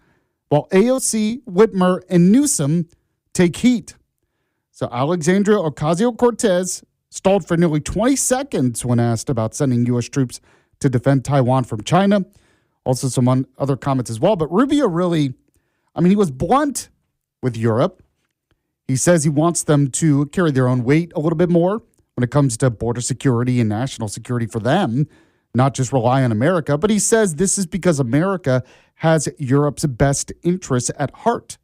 while AOC, Whitmer, and Newsom take heat. So Alexandria Ocasio-Cortez stalled for nearly 20 seconds when asked about sending U.S. troops to defend Taiwan from China. Also some other comments as well. But Rubio really, he was blunt with Europe. He says he wants them to carry their own weight a little bit more when it comes to border security and national security for them, not just rely on America. But he says this is because America has Europe's best interests at heart.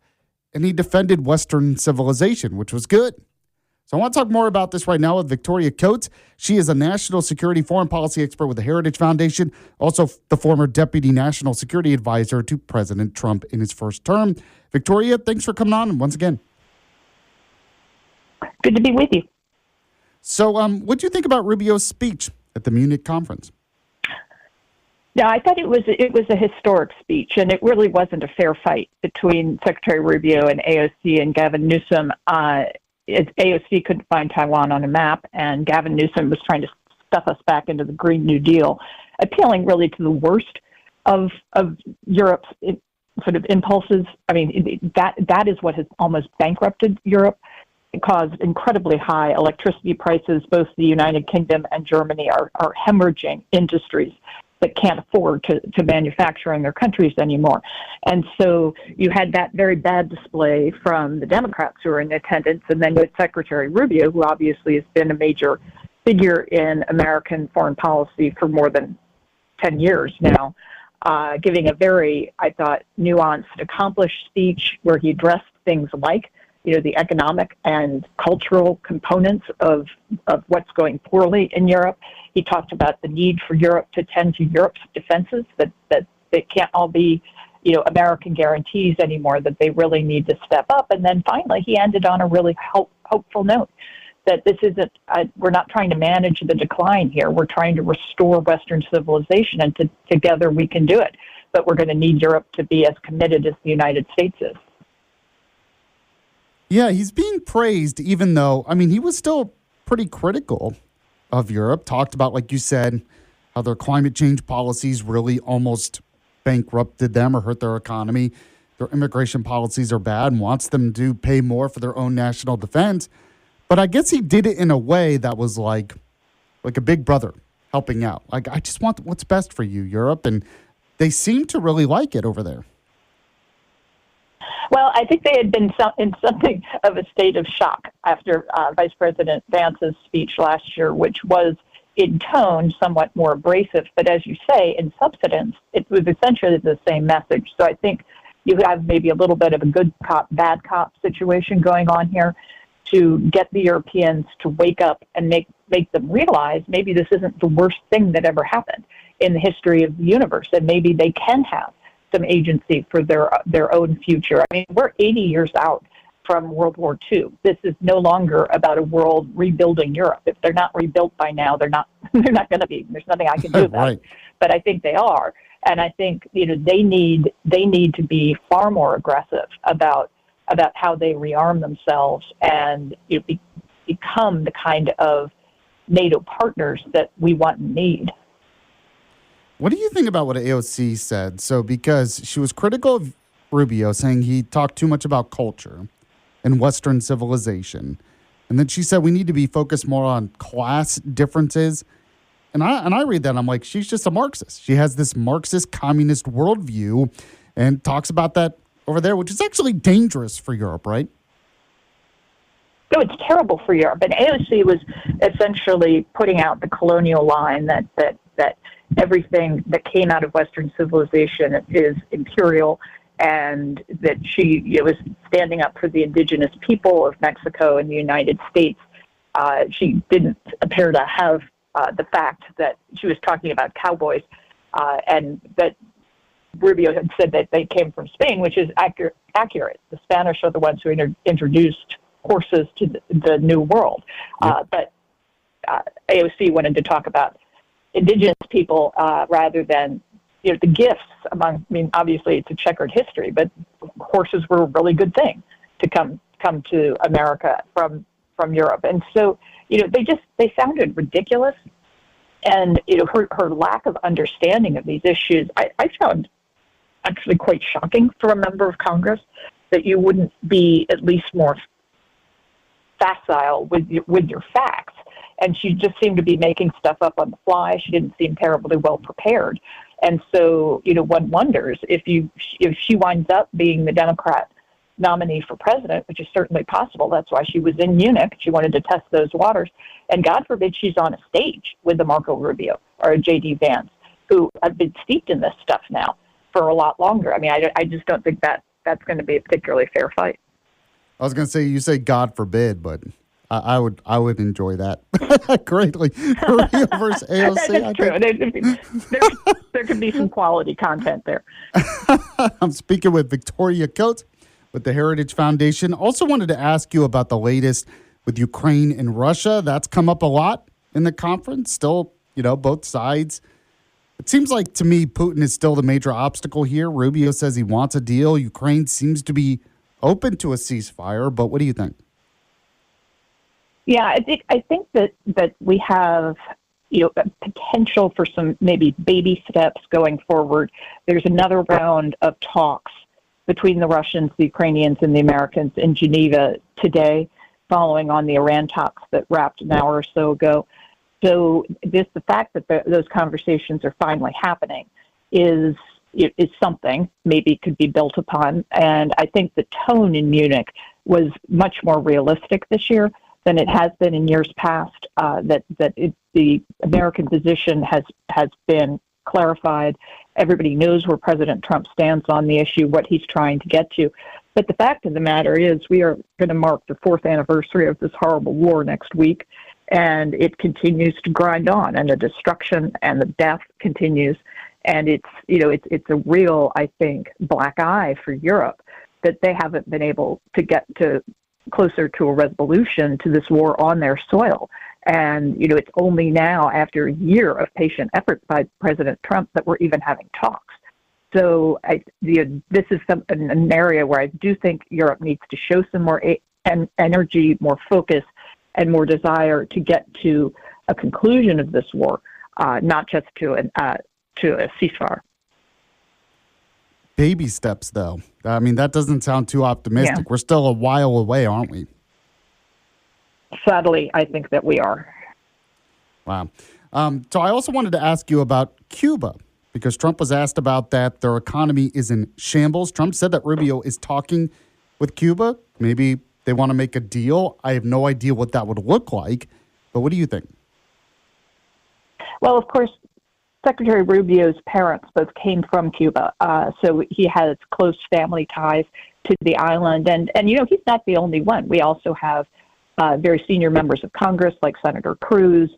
And he defended Western civilization, which was good. So I want to talk more about this right now with Victoria Coates. She is a national security foreign policy expert with the Heritage Foundation, also the former deputy national security advisor to President Trump in his first term. Victoria, thanks for coming on once again. Good to be with you. So what do you think about Rubio's speech at the Munich conference? Yeah, I thought it was a historic speech, and it really wasn't a fair fight between Secretary Rubio and AOC and Gavin Newsom. AOC couldn't find Taiwan on a map, and Gavin Newsom was trying to stuff us back into the Green New Deal, appealing really to the worst of Europe's sort of impulses. I mean, that is what has almost bankrupted Europe. It caused incredibly high electricity prices. Both the United Kingdom and Germany are hemorrhaging industries that can't afford to manufacture in their countries anymore. And so you had that very bad display from the Democrats who were in attendance, and then with Secretary Rubio, who obviously has been a major figure in American foreign policy for more than 10 years now, giving a very, I thought, nuanced, accomplished speech where he addressed things like the economic and cultural components of what's going poorly in Europe. He talked about the need for Europe to tend to Europe's defenses, that they can't all be, American guarantees anymore, that they really need to step up. And then finally, he ended on a really hopeful note that this isn't, we're not trying to manage the decline here. We're trying to restore Western civilization, and together we can do it. But we're going to need Europe to be as committed as the United States is. Yeah, he's being praised, even though, he was still pretty critical of Europe. Talked about, like you said, how their climate change policies really almost bankrupted them or hurt their economy. Their immigration policies are bad, and wants them to pay more for their own national defense. But I guess he did it in a way that was like a big brother helping out. Like, I just want what's best for you, Europe. And they seem to really like it over there. Well, I think they had been in something of a state of shock after Vice President Vance's speech last year, which was in tone somewhat more abrasive. But as you say, in substance, it was essentially the same message. So I think you have maybe a little bit of a good cop, bad cop situation going on here to get the Europeans to wake up and make them realize maybe this isn't the worst thing that ever happened in the history of the universe, and maybe they can have some agency for their own future. We're 80 years out from World War II. This is no longer about a world rebuilding Europe. If they're not rebuilt by now, they're not going to be. There's nothing I can do about it. But I think they are, and I think they need to be far more aggressive about how they rearm themselves and become the kind of NATO partners that we want and need. What do you think about what AOC said? So, because she was critical of Rubio, saying he talked too much about culture and Western civilization. And then she said we need to be focused more on class differences. And I read that, and I'm like, she's just a Marxist. She has this Marxist communist worldview and talks about that over there, which is actually dangerous for Europe, right? No, it's terrible for Europe. And AOC was essentially putting out the colonial line that everything that came out of Western civilization is imperial, and that she was standing up for the indigenous people of Mexico and the United States. She didn't appear to have the fact that she was talking about cowboys, and that Rubio had said that they came from Spain, which is accurate. The Spanish are the ones who introduced horses to the New World. But AOC wanted to talk about indigenous people rather than the gifts among. Obviously it's a checkered history, but horses were a really good thing to come to America from Europe, and so they sounded ridiculous, and her lack of understanding of these issues I found actually quite shocking for a member of Congress, that you wouldn't be at least more facile with your facts. And she just seemed to be making stuff up on the fly. She didn't seem terribly well prepared. And so, one wonders if she winds up being the Democrat nominee for president, which is certainly possible. That's why she was in Munich. She wanted to test those waters. And God forbid she's on a stage with a Marco Rubio or a J.D. Vance, who have been steeped in this stuff now for a lot longer. I just don't think that's going to be a particularly fair fight. I was going to say, you say God forbid, but I would enjoy that greatly. Rubio versus AOC. That's true. There could be some quality content there. I'm speaking with Victoria Coates with the Heritage Foundation. Also wanted to ask you about the latest with Ukraine and Russia. That's come up a lot in the conference. Still, both sides. It seems like, to me, Putin is still the major obstacle here. Rubio says he wants a deal. Ukraine seems to be open to a ceasefire, but what do you think? Yeah, I think that we have a potential for some maybe baby steps going forward. There's another round of talks between the Russians, the Ukrainians, and the Americans in Geneva today, following on the Iran talks that wrapped an hour or so ago. So the fact that those conversations are finally happening is something maybe could be built upon. And I think the tone in Munich was much more realistic this year than it has been in years past. The American position has been clarified. Everybody knows where President Trump stands on the issue, what he's trying to get to. But the fact of the matter is we are going to mark the 4th anniversary of this horrible war next week, and it continues to grind on, and the destruction and the death continues. And it's a real, I think, black eye for Europe that they haven't been able to get to closer to a resolution to this war on their soil. And, it's only now, after a year of patient effort by President Trump, that we're even having talks. So this is an area where I do think Europe needs to show some more energy, more focus, and more desire to get to a conclusion of this war, not just to a ceasefire. Baby steps, though. I mean, that doesn't sound too optimistic. Yeah. We're still a while away, aren't we? Sadly, I think that we are. Wow. So I also wanted to ask you about Cuba, because Trump was asked about that. Their economy is in shambles. Trump said that Rubio is talking with Cuba. Maybe they want to make a deal. I have no idea what that would look like. But what do you think? Well, of course, Secretary Rubio's parents both came from Cuba, so he has close family ties to the island. And he's not the only one. We also have very senior members of Congress like Senator Cruz,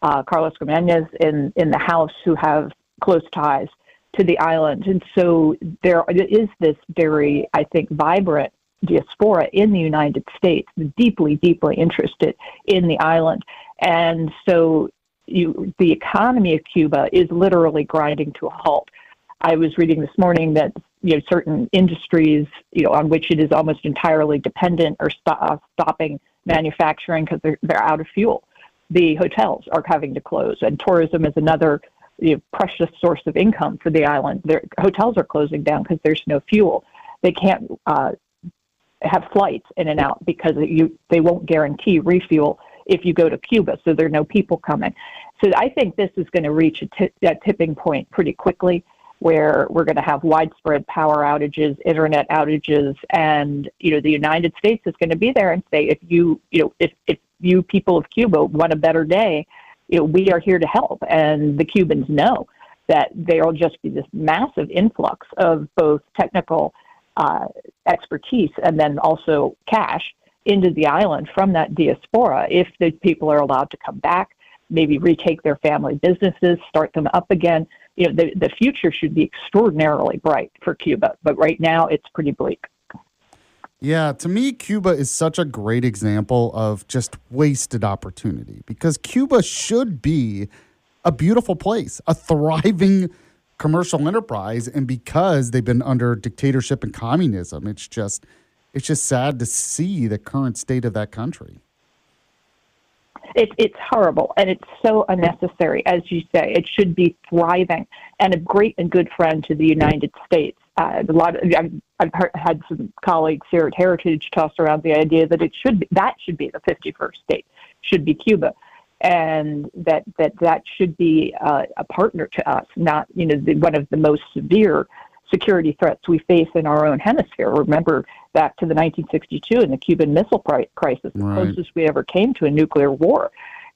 Carlos Gimenez in the House who have close ties to the island. And so there is this very, I think, vibrant diaspora in the United States, deeply, deeply interested in the island. And so the economy of Cuba is literally grinding to a halt. I was reading this morning that certain industries on which it is almost entirely dependent are stopping manufacturing because they're out of fuel. The hotels are having to close, and tourism is another precious source of income for the island. Their hotels are closing down because there's no fuel. They can't have flights in and out because they won't guarantee refuel if you go to Cuba, so there are no people coming. So I think this is going to reach a tipping point pretty quickly, where we're going to have widespread power outages, internet outages, and the United States is going to be there and say, if you people of Cuba want a better day, we are here to help. And the Cubans know that there will just be this massive influx of both technical expertise and then also cash into the island from that diaspora if the people are allowed to come back, maybe retake their family businesses, start them up again. The future should be extraordinarily bright for Cuba, but right now it's pretty bleak. Yeah, to me, Cuba is such a great example of just wasted opportunity, because Cuba should be a beautiful place, a thriving commercial enterprise, and because they've been under dictatorship and communism, it's just sad to see the current state of that country. It's horrible, and it's so unnecessary. As you say, it should be thriving and a great and good friend to the United States. I've had some colleagues here at Heritage toss around the idea that that should be the 51st state, should be Cuba, and that should be a partner to us, not one of the most severe security threats we face in our own hemisphere. Remember back to the 1962 and the Cuban Missile Crisis, the closest we ever came to a nuclear war.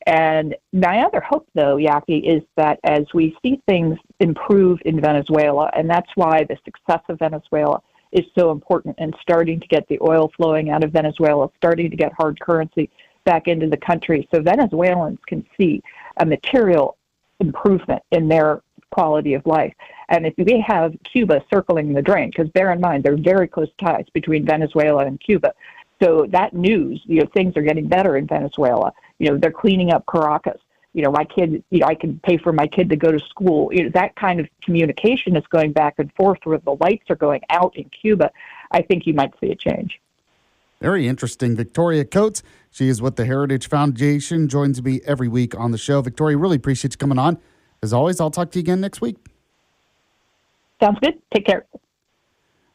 And my other hope, though, Yaffee, is that as we see things improve in Venezuela, and that's why the success of Venezuela is so important, and starting to get the oil flowing out of Venezuela, starting to get hard currency back into the country, so Venezuelans can see a material improvement in their quality of life. And if we have Cuba circling the drain, because bear in mind, there are very close ties between Venezuela and Cuba. So that news, things are getting better in Venezuela. They're cleaning up Caracas. My kid, I can pay for my kid to go to school. That kind of communication is going back and forth where the lights are going out in Cuba. I think you might see a change. Very interesting. Victoria Coates, she is with the Heritage Foundation, joins me every week on the show. Victoria, really appreciate you coming on. As always, I'll talk to you again next week. Sounds good. Take care.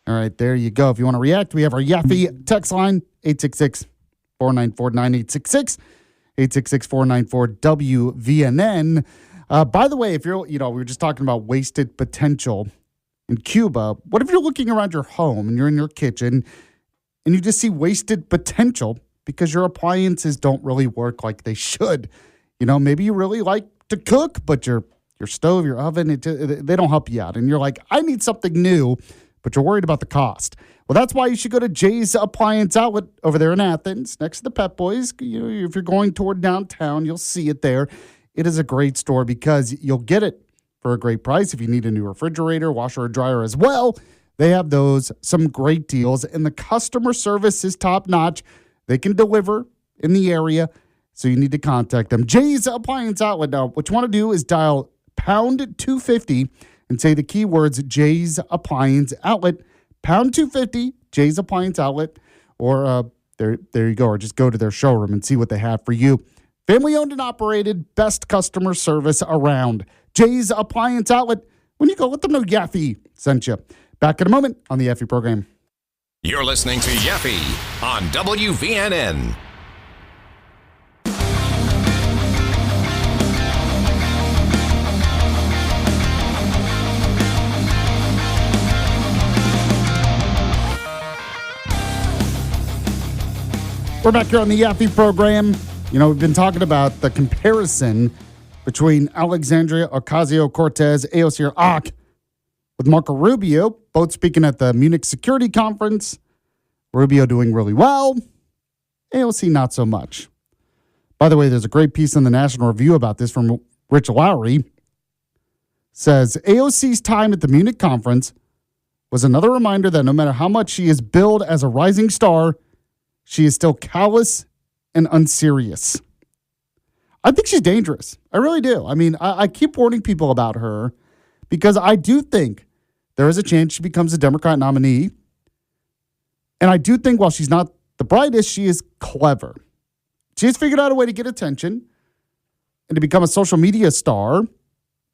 All right, there you go. If you want to react, we have our Yaffee text line, 866-494-9866, 866-494-WVNN. By the way, if you're, we were just talking about wasted potential in Cuba. What if you're looking around your home and you're in your kitchen and you just see wasted potential because your appliances don't really work like they should? Maybe you really like to cook, but your stove, your oven, they don't help you out. And you're like, I need something new, but you're worried about the cost. Well, that's why you should go to Jay's Appliance Outlet over there in Athens, next to the Pep Boys. If you're going toward downtown, you'll see it there. It is a great store because you'll get it for a great price. If you need a new refrigerator, washer, or dryer as well, they have some great deals, and the customer service is top-notch. They can deliver in the area, so you need to contact them. Jay's Appliance Outlet. Now, what you want to do is dial pound 250 and say the keywords Jay's Appliance Outlet. Pound 250, Jay's Appliance Outlet, or there you go, or just go to their showroom and see what they have for you. Family owned and operated, best customer service around. Jay's Appliance Outlet. When you go, let them know Yaffee sent you. Back in a moment on the Yaffee program. You're listening to Yaffee on WVNN. We're back here on the Yaffee program. We've been talking about the comparison between Alexandria Ocasio-Cortez, AOC Ock, with Marco Rubio, both speaking at the Munich Security Conference. Rubio doing really well. AOC not so much. By the way, there's a great piece in the National Review about this from Rich Lowry. Says, AOC's time at the Munich conference was another reminder that no matter how much she is billed as a rising star, she is still callous and unserious. I think she's dangerous. I really do. I mean, I keep warning people about her because I do think there is a chance she becomes a Democrat nominee. And I do think while she's not the brightest, she is clever. She has figured out a way to get attention and to become a social media star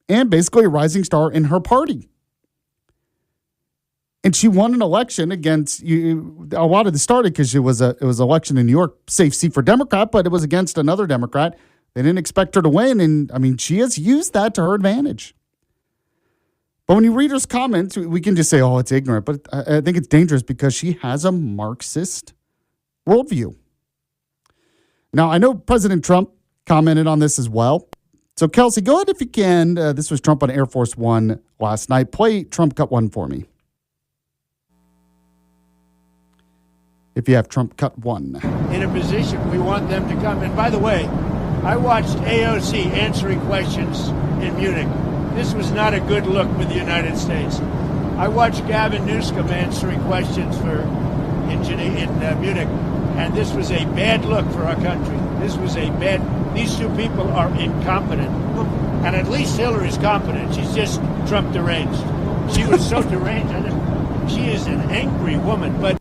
and basically a rising star in her party. And she won an election against you. A lot of this started because it was election in New York, safe seat for Democrat, but it was against another Democrat. They didn't expect her to win, and I mean, she has used that to her advantage. But when you read her comments, we can just say, "Oh, it's ignorant," but I think it's dangerous because she has a Marxist worldview. Now, I know President Trump commented on this as well. So, Kelsey, go ahead if you can. This was Trump on Air Force One last night. Play Trump Cut One for me. If you have Trump Cut One. In a position we want them to come. And by the way, I watched AOC answering questions in Munich. This was not a good look with the United States. I watched Gavin Newsom answering questions in Munich, and this was a bad look for our country. These two people are incompetent. And at least Hillary's competent. She's just Trump deranged. She was so deranged. She is an angry woman, but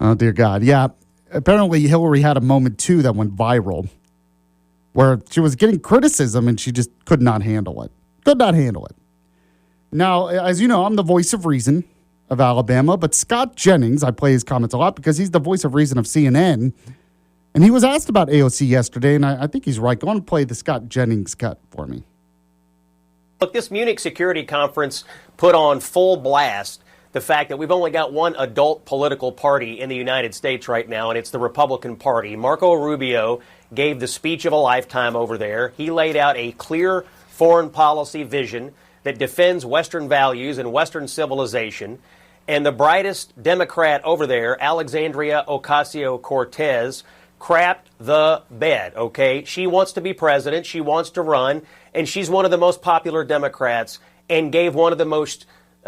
oh, dear God. Yeah. Apparently, Hillary had a moment, too, that went viral where she was getting criticism and she just could not handle it. Now, as you know, I'm the voice of reason of Alabama, but Scott Jennings, I play his comments a lot because he's the voice of reason of CNN, and he was asked about AOC yesterday, and I think he's right. Go on and play the Scott Jennings cut for me. Look, this Munich Security Conference put on full blast the fact that we've only got one adult political party in the United States right now, and it's the Republican Party. Marco Rubio gave the speech of a lifetime over there. He laid out a clear foreign policy vision that defends Western values and Western civilization. And the brightest Democrat over there, Alexandria Ocasio-Cortez, crapped the bed, okay? She wants to be president. She wants to run. And she's one of the most popular Democrats and gave one of the most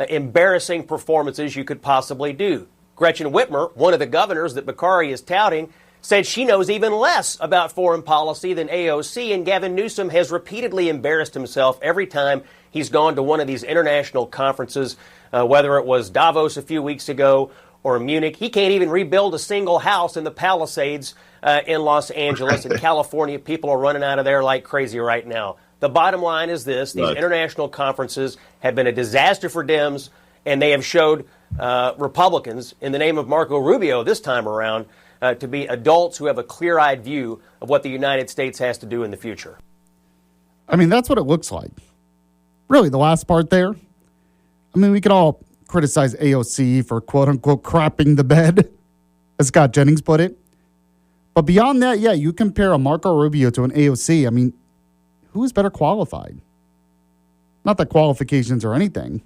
embarrassing performances you could possibly do. Gretchen Whitmer, one of the governors that Bakari is touting, said she knows even less about foreign policy than AOC, and Gavin Newsom has repeatedly embarrassed himself every time he's gone to one of these international conferences, whether it was Davos a few weeks ago or Munich. He can't even rebuild a single house in the Palisades in Los Angeles. In California, people are running out of there like crazy right now. The bottom line is this. These international conferences have been a disaster for Dems, and they have showed Republicans, in the name of Marco Rubio this time around, to be adults who have a clear-eyed view of what the United States has to do in the future. I mean, that's what it looks like. Really, the last part there. I mean, we can all criticize AOC for quote-unquote crapping the bed, as Scott Jennings put it. But beyond that, yeah, you compare a Marco Rubio to an AOC, I mean, who is better qualified? Not that qualifications or anything.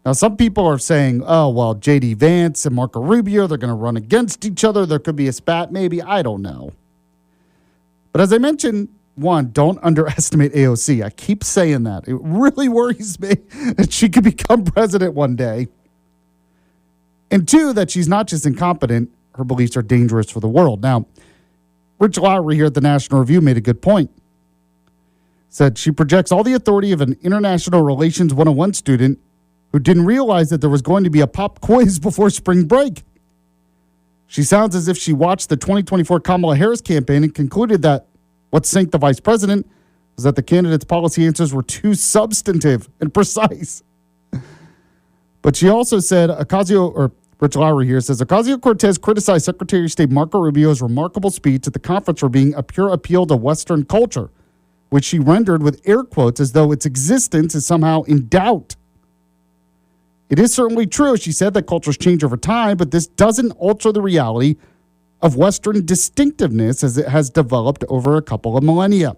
Now, some people are saying, oh, well, J.D. Vance and Marco Rubio, they're going to run against each other. There could be a spat, maybe. I don't know. But as I mentioned, one, don't underestimate AOC. I keep saying that. It really worries me that she could become president one day. And two, that she's not just incompetent, her beliefs are dangerous for the world. Now, Rich Lowry here at the National Review made a good point. Said she projects all the authority of an International Relations 101 student who didn't realize that there was going to be a pop quiz before spring break. She sounds as if she watched the 2024 Kamala Harris campaign and concluded that what sank the vice president was that the candidate's policy answers were too substantive and precise. But she also said, Rich Lowry here says, Ocasio-Cortez criticized Secretary of State Marco Rubio's remarkable speech at the conference for being a pure appeal to Western culture, which she rendered with air quotes as though its existence is somehow in doubt. It is certainly true, she said, that cultures change over time, but this doesn't alter the reality of Western distinctiveness as it has developed over a couple of millennia.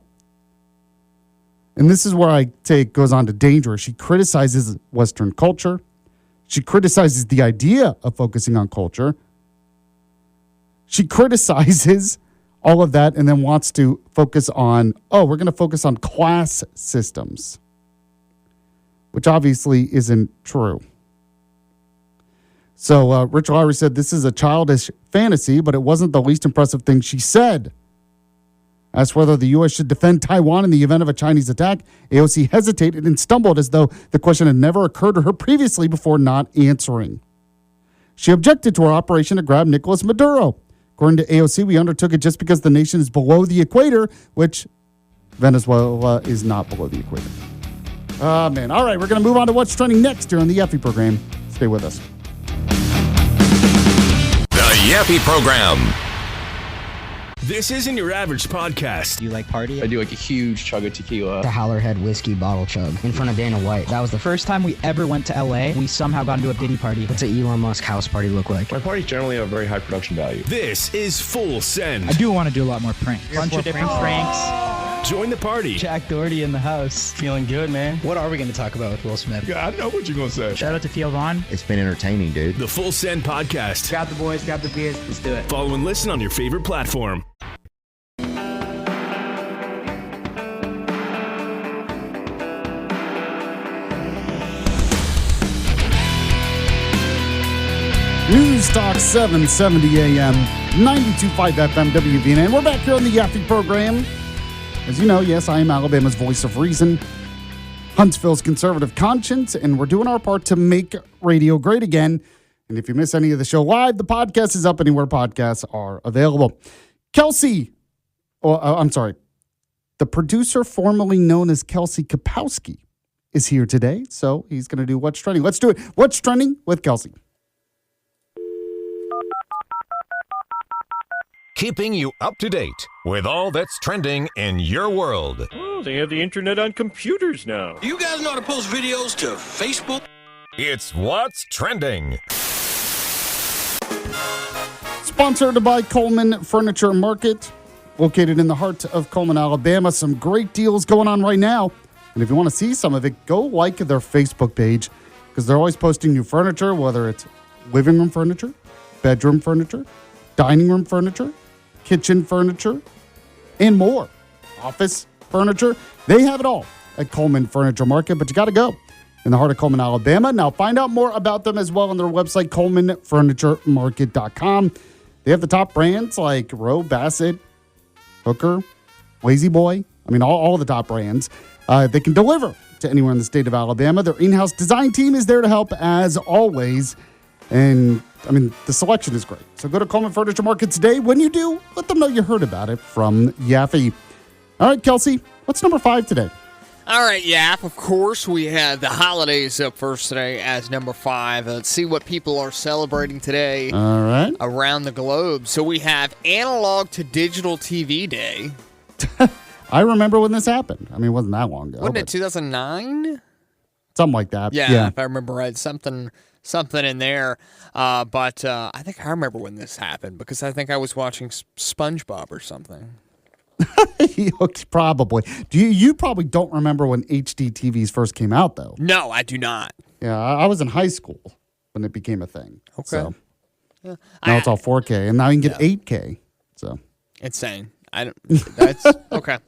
And this is where I say it goes on to danger. She criticizes Western culture. She criticizes the idea of focusing on culture. She criticizes all of that and then wants to focus on, we're going to focus on class systems, which obviously isn't true. So Rich Lowry said this is a childish fantasy, but it wasn't the least impressive thing she said. As for whether the U.S. should defend Taiwan in the event of a Chinese attack, AOC hesitated and stumbled as though the question had never occurred to her previously before not answering. She objected to our operation to grab Nicolas Maduro. According to AOC, we undertook it just because the nation is below the equator, which Venezuela is not below the equator. Oh, man. All right, we're going to move on to what's trending next here on the Yaffee program. Stay with us. The Yaffee program. This isn't your average podcast. Do you like party? I do like a huge chug of tequila. The Howlerhead whiskey bottle chug in front of Dana White. That was the first time we ever went to LA. We somehow got into a Diddy party. What's an Elon Musk house party look like? My parties generally have very high production value. This is Full Send. I do want to do a lot more pranks. Bunch of different pranks. Join the party. Jack Doherty in the house. Feeling good, man. What are we going to talk about with Will Smith? Yeah, I know what you're going to say. Shout out to Theo Vaughn. It's been entertaining, dude. The Full Send podcast. Grab the boys, grab the beers. Let's do it. Follow and listen on your favorite platform. News Talk 770 AM, 92.5 FM WVNN. We're back here on the Yaffee program. As you know, yes, I am Alabama's voice of reason, Huntsville's conservative conscience, and we're doing our part to make radio great again. And if you miss any of the show live, the podcast is up anywhere podcasts are available. Kelsey, the producer formerly known as Kelsey Kapowski is here today, so he's going to do What's Trending. Let's do it. What's Trending with Kelsey. Keeping you up to date with all that's trending in your world. Oh, they have the internet on computers now. You guys know how to post videos to Facebook? It's What's Trending. Sponsored by Coleman Furniture Market, located in the heart of Coleman, Alabama. Some great deals going on right now. And if you want to see some of it, go like their Facebook page because they're always posting new furniture, whether it's living room furniture, bedroom furniture, dining room furniture, kitchen furniture, and more. Office furniture. They have it all at Coleman Furniture Market, but you got to go in the heart of Coleman, Alabama. Now, find out more about them as well on their website, ColemanFurnitureMarket.com. They have the top brands like Rowe, Bassett, Hooker, Lazy Boy. I mean, all the top brands. They can deliver to anywhere in the state of Alabama. Their in-house design team is there to help as always. And, I mean, the selection is great. So go to Coleman Furniture Market today. When you do, let them know you heard about it from Yaffee. All right, Kelsey, what's number 5 today? All right, Yaff, of course, we had the holidays up first today as number 5. Let's see what people are celebrating today around the globe. So we have Analog to Digital TV Day. I remember when this happened. I mean, it wasn't that long ago. Wasn't it 2009? Something like that. Yeah, if I remember right. Something in there. But I think I remember when this happened because I think I was watching SpongeBob or something. Probably. You probably don't remember when HD TVs first came out, though. No, I do not. Yeah, I was in high school when it became a thing. Okay. So Yeah. now it's all 4K, and now you can get 8K. So insane. I don't. That's okay.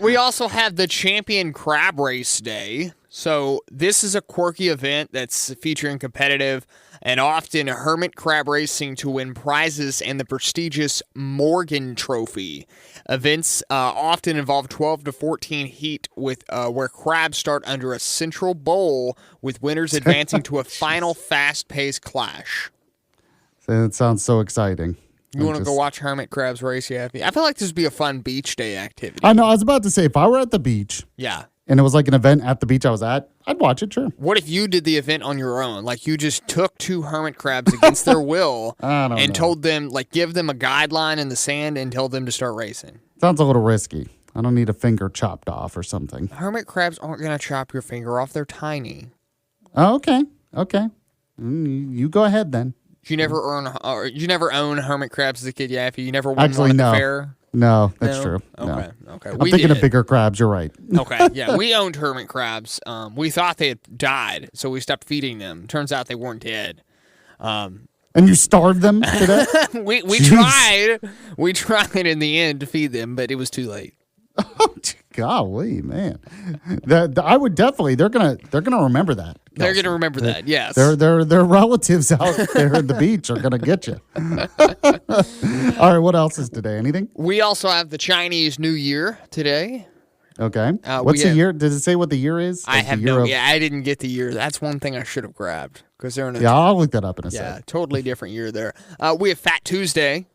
We also have the Champion Crab Race Day. So this is a quirky event that's featuring competitive and often hermit crab racing to win prizes and the prestigious Morgan Trophy. Events often involve 12 to 14 heat with where crabs start under a central bowl, with winners advancing to a final fast-paced clash. it sounds so exciting. You want to go watch hermit crabs race, Yaffee? I feel like this would be a fun beach day activity. I know. I was about to say, if I were at the beach, Yeah. and it was like an event at the beach I was at, I'd watch it, sure. What if you did the event on your own? Like you just took 2 hermit crabs against their will and told them, like, give them a guideline in the sand and tell them to start racing. Sounds a little risky. I don't need a finger chopped off or something. Hermit crabs aren't going to chop your finger off. They're tiny. Oh, okay. Okay. You go ahead then. You never own hermit crabs as a kid, Yaffee? You never won one at the fair? No, that's true. Okay, No. okay. I'm thinking of bigger crabs. You're right. Okay, yeah. We owned hermit crabs. We thought they had died, so we stopped feeding them. Turns out they weren't dead. And you starved them to death? we tried. We tried in the end to feed them, but it was too late. Golly, man. I would definitely. They're gonna remember that. They're gonna remember that. Yes. Their relatives out there at the beach are gonna get you. All right. What else is today? Anything? We also have the Chinese New Year today. Okay. What's the year? Does it say what the year is? I have no. Yeah, I didn't get the year. That's one thing I should have grabbed because they're in a. Yeah, I'll look that up in a yeah, sec. totally different year there. We have Fat Tuesday.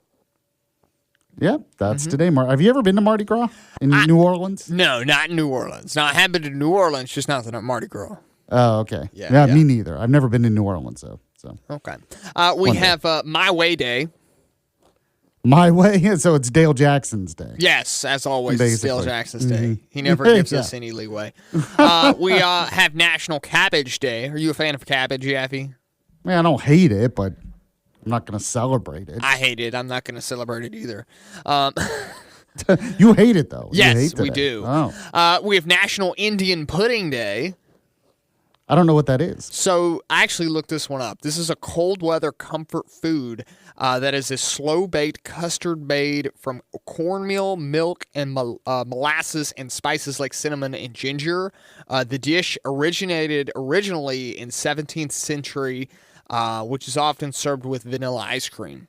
Yep, that's today. Have you ever been to Mardi Gras in New Orleans? No, not in New Orleans. No, I have been to New Orleans, just not at Mardi Gras. Oh, okay. Yeah, me neither. I've never been to New Orleans, though. So okay. We have My Way Day. My Way? So it's Dale Jackson's day. Yes, as always, it's Dale Jackson's day. He never gives us any leeway. We have National Cabbage Day. Are you a fan of cabbage, Yaffee? Man, I don't hate it, but I'm not going to celebrate it. I hate it. I'm not going to celebrate it either. You hate it, though. Yes, we do. Oh. We have National Indian Pudding Day. I don't know what that is. So I actually looked this one up. This is a cold weather comfort food that is a slow-baked custard made from cornmeal, milk, and molasses and spices like cinnamon and ginger. The dish originally in 17th century, which is often served with vanilla ice cream.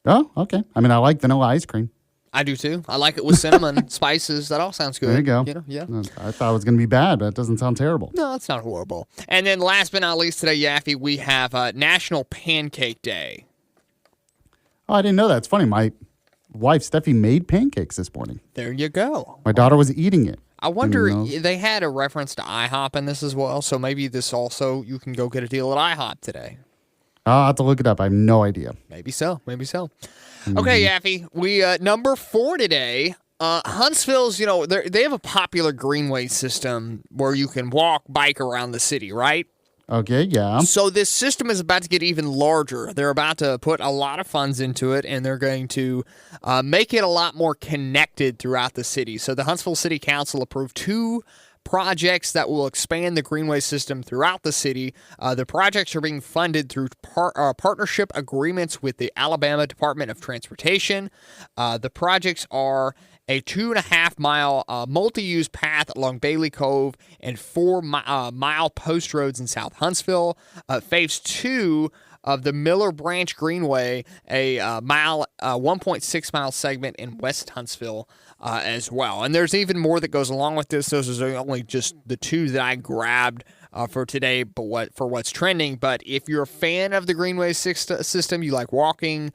Oh, okay. I mean, I like vanilla ice cream. I do too. I like it with cinnamon, spices. That all sounds good. There you go. Yeah. I thought it was going to be bad, but it doesn't sound terrible. No, it's not horrible. And then last but not least today, Yaffee, we have National Pancake Day. Oh, I didn't know that. It's funny. My wife, Steffi, made pancakes this morning. There you go. My daughter was eating it. I wonder, they had a reference to IHOP in this as well, so maybe this also, you can go get a deal at IHOP today. I'll have to look it up. I have no idea. Maybe so. Okay, Yaffee, we number 4 today. Huntsville's, they have a popular greenway system where you can walk, bike around the city, right? Okay, yeah. So this system is about to get even larger. They're about to put a lot of funds into it, and they're going to make it a lot more connected throughout the city. So the Huntsville City Council approved 2 projects that will expand the greenway system throughout the city. The projects are being funded through partnership agreements with the Alabama Department of Transportation. The projects are a 2.5-mile multi-use path along Bailey Cove and 4-mile post roads in South Huntsville. Phase 2 of the Miller Branch Greenway, a 1.6-mile segment in West Huntsville as well. And there's even more that goes along with this. Those are only just the 2 that I grabbed for today, but for what's trending. But if you're a fan of the Greenway system, you like walking,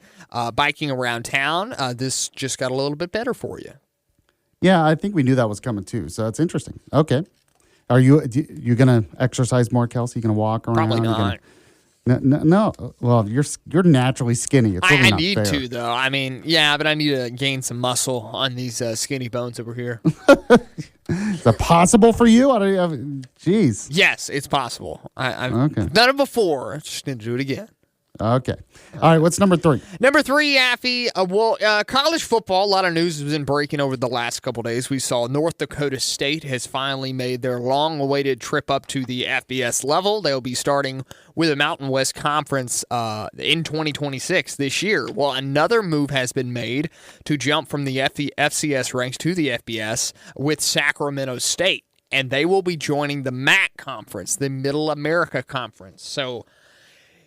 biking around town, this just got a little bit better for you. Yeah, I think we knew that was coming too, so that's interesting. Okay. Are you going to exercise more, Kelsey? You going to walk around? Probably not. No. Well, you're naturally skinny. It's really I not need fair. to, though. I mean, yeah, but I need to gain some muscle on these skinny bones over here. Is that possible for you? Jeez. Yes, it's possible. I've Okay. done it before. Just need to do it again. Okay. All right, what's number 3? Number 3, Yaffee. College football, a lot of news has been breaking over the last couple days. We saw North Dakota State has finally made their long-awaited trip up to the FBS level. They'll be starting with a Mountain West Conference in 2026 this year. Well, another move has been made to jump from the FCS ranks to the FBS with Sacramento State, and they will be joining the MAC Conference, the Middle America Conference. So,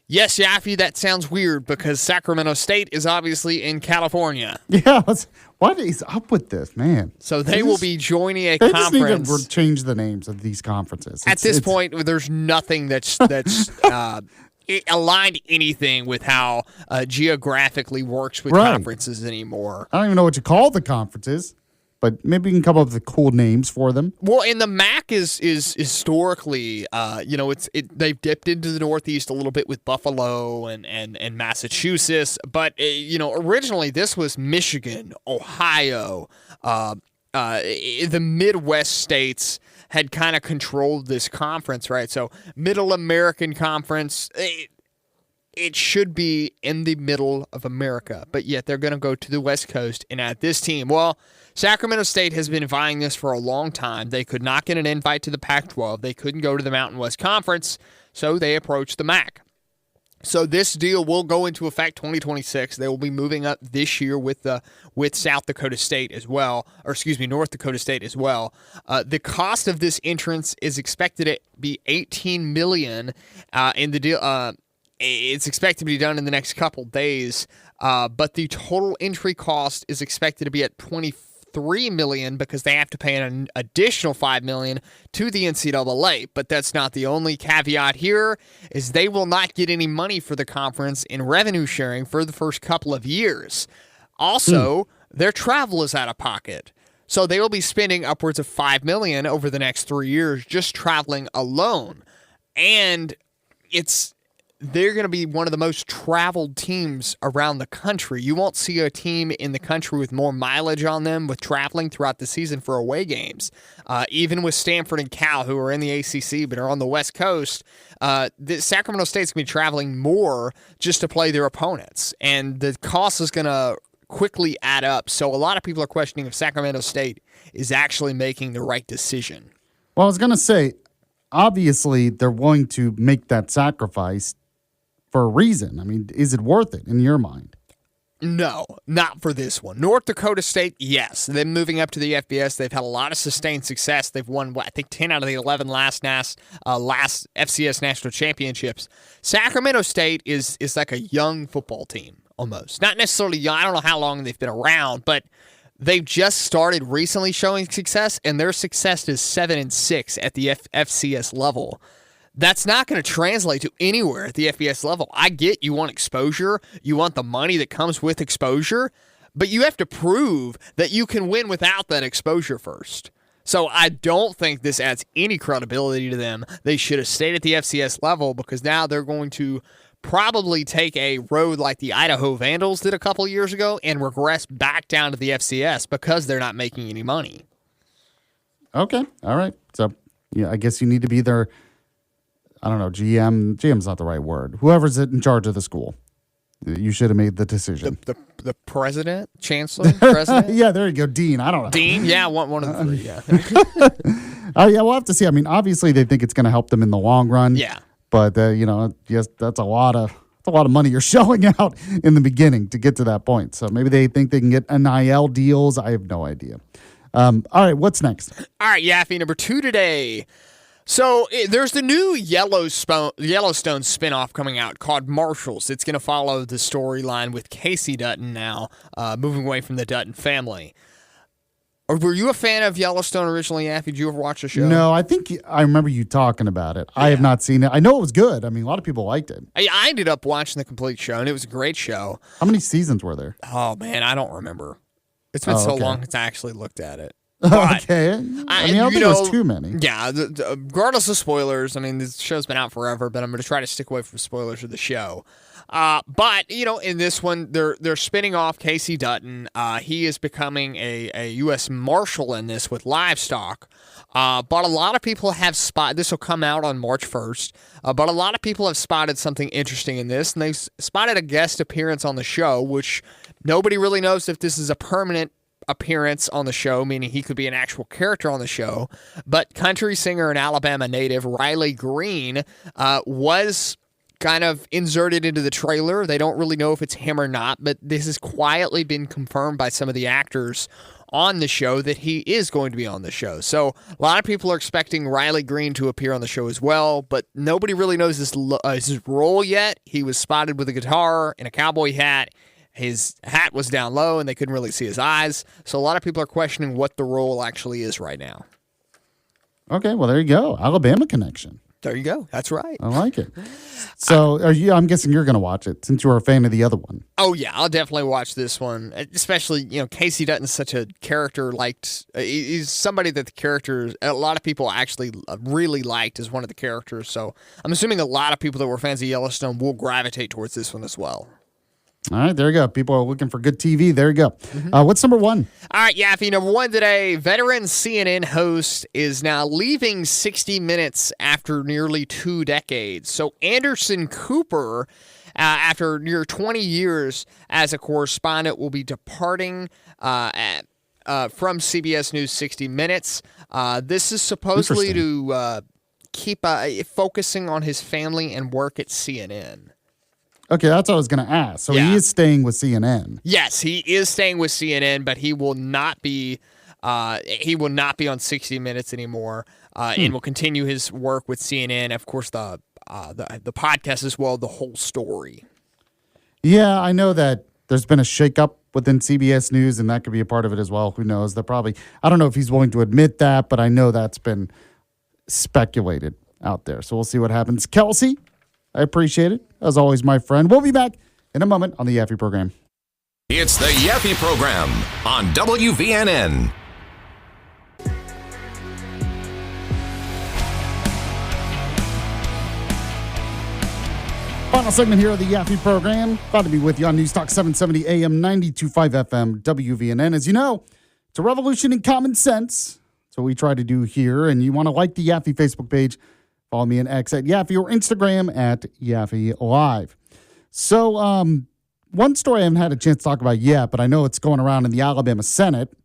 yes, Yaffee, that sounds weird because Sacramento State is obviously in California. Yeah, what is up with this, man? So they will be joining a they conference. They just need to change the names of these conferences. At this point, there's nothing that's aligned anything with how geographically works with conferences anymore. I don't even know what you call the conferences. But maybe you can come up with cool names for them. Well, and the MAC is historically, they've dipped into the Northeast a little bit with Buffalo and Massachusetts. But, originally this was Michigan, Ohio, the Midwest states had kind of controlled this conference, right? So Middle American Conference, it should be in the middle of America, but yet they're going to go to the West Coast and add this team. Well, Sacramento State has been vying this for a long time. They could not get an invite to the Pac-12. They couldn't go to the Mountain West Conference, so they approached the MAC. So this deal will go into effect 2026. They will be moving up this year with South Dakota State as well, North Dakota State as well. The cost of this entrance is expected to be $18 million in the deal. It's expected to be done in the next couple days, but the total entry cost is expected to be at $23 million because they have to pay an additional $5 million to the NCAA. But that's not the only caveat here, is they will not get any money for the conference in revenue sharing for the first couple of years. Also, their travel is out of pocket. So they will be spending upwards of $5 million over the next 3 years just traveling alone. And they're going to be one of the most traveled teams around the country. You won't see a team in the country with more mileage on them with traveling throughout the season for away games. Even with Stanford and Cal, who are in the ACC but are on the West Coast, Sacramento State's going to be traveling more just to play their opponents. And the cost is going to quickly add up. So a lot of people are questioning if Sacramento State is actually making the right decision. Well, I was going to say, obviously, they're willing to make that sacrifice for a reason. I mean, is it worth it in your mind? No, not for this one. North Dakota State, yes. Them moving up to the FBS, they've had a lot of sustained success. They've won, I think, 10 out of the 11 last FCS national championships. Sacramento State is like a young football team, almost. Not necessarily young. I don't know how long they've been around, but they've just started recently showing success, and their success is 7-6 at the FCS level. That's not going to translate to anywhere at the FBS level. I get you want exposure, you want the money that comes with exposure, but you have to prove that you can win without that exposure first. So I don't think this adds any credibility to them. They should have stayed at the FCS level because now they're going to probably take a road like the Idaho Vandals did a couple years ago and regress back down to the FCS because they're not making any money. Okay. All right. So yeah, I guess you need to be their, I don't know, GM. GM's not the right word. Whoever's in charge of the school. You should have made the decision. The president? Chancellor? President? Yeah, there you go. Dean. I don't know. Dean? Yeah, one of the three, yeah. Yeah, we'll have to see. I mean, obviously they think it's going to help them in the long run. Yeah. But, yes, that's a lot of money you're showing out in the beginning to get to that point. So maybe they think they can get NIL deals. I have no idea. All right, what's next? All right, Yaffee, number 2 today. So there's the new Yellowstone spinoff coming out called Marshals. It's going to follow the storyline with Casey Dutton now, moving away from the Dutton family. Or were you a fan of Yellowstone originally, Yaffee? Did you ever watch the show? No, I think I remember you talking about it. Yeah. I have not seen it. I know it was good. I mean, a lot of people liked it. I ended up watching the complete show, and it was a great show. How many seasons were there? Oh, man, I don't remember. It's been so long since I actually looked at it. But, okay. I mean, I don't think there's too many. Yeah, regardless of spoilers, I mean, this show's been out forever, but I'm going to try to stick away from spoilers of the show. But, in this one, they're spinning off Casey Dutton. He is becoming a U.S. Marshal in this with livestock. But a lot of people have spotted, this will come out on March 1st, but a lot of people have spotted something interesting in this, and they've spotted a guest appearance on the show, which nobody really knows if this is a permanent appearance on the show, meaning he could be an actual character on the show. But country singer and Alabama native Riley Green was kind of inserted into the trailer. They don't really know if it's him or not, but this has quietly been confirmed by some of the actors on the show that he is going to be on the show. So a lot of people are expecting Riley Green to appear on the show as well, but nobody really knows his role yet. He was spotted with a guitar and a cowboy hat. His hat was down low, and they couldn't really see his eyes. So a lot of people are questioning what the role actually is right now. Okay, well, there you go. Alabama connection. There you go. That's right. I like it. So I'm guessing you're going to watch it since you were a fan of the other one. Oh, yeah. I'll definitely watch this one. Especially, Casey Dutton's such a character he's somebody that the characters, a lot of people actually really liked as one of the characters. So I'm assuming a lot of people that were fans of Yellowstone will gravitate towards this one as well. All right, there you go. People are looking for good TV. There you go. Mm-hmm. What's number one? All right, Yaffee, number one today, veteran CNN host is now leaving 60 Minutes after nearly 2 decades. So Anderson Cooper, after near 20 years as a correspondent, will be departing from CBS News 60 Minutes. This is supposedly to keep focusing on his family and work at CNN. Okay, that's what I was going to ask. So he is staying with CNN. Yes, he is staying with CNN, but he will not be. He will not be on 60 Minutes anymore, and will continue his work with CNN. Of course, the podcast as well, The Whole Story. Yeah, I know that there's been a shakeup within CBS News, and that could be a part of it as well. Who knows? They're probably. I don't know if he's willing to admit that, but I know that's been speculated out there. So we'll see what happens. Kelsey, I appreciate it. As always, my friend. We'll be back in a moment on the Yaffee program. It's the Yaffee program on WVNN. Final segment here of the Yaffee program. Glad to be with you on News Talk 770 AM 92.5 FM WVNN. As you know, it's a revolution in common sense. That's what we try to do here. And you want to like the Yaffee Facebook page, follow me on X at Yaffee or Instagram at Yaffee Live. So one story I haven't had a chance to talk about yet, but I know it's going around in the Alabama Senate.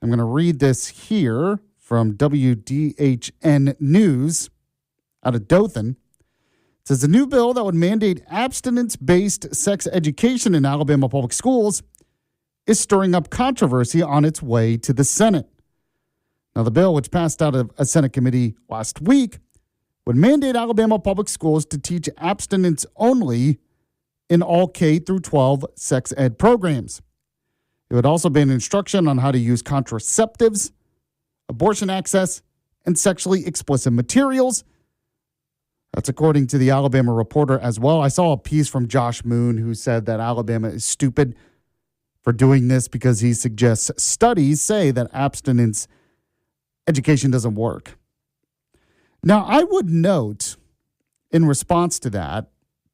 I'm going to read this here from WDHN News out of Dothan. It says a new bill that would mandate abstinence-based sex education in Alabama public schools is stirring up controversy on its way to the Senate. Now, the bill, which passed out of a Senate committee last week, would mandate Alabama public schools to teach abstinence only in all K through 12 sex ed programs. It would also ban instruction on how to use contraceptives, abortion access, and sexually explicit materials. That's according to the Alabama Reporter as well. I saw a piece from Josh Moon who said that Alabama is stupid for doing this because he suggests studies say that abstinence education doesn't work. Now, I would note in response to that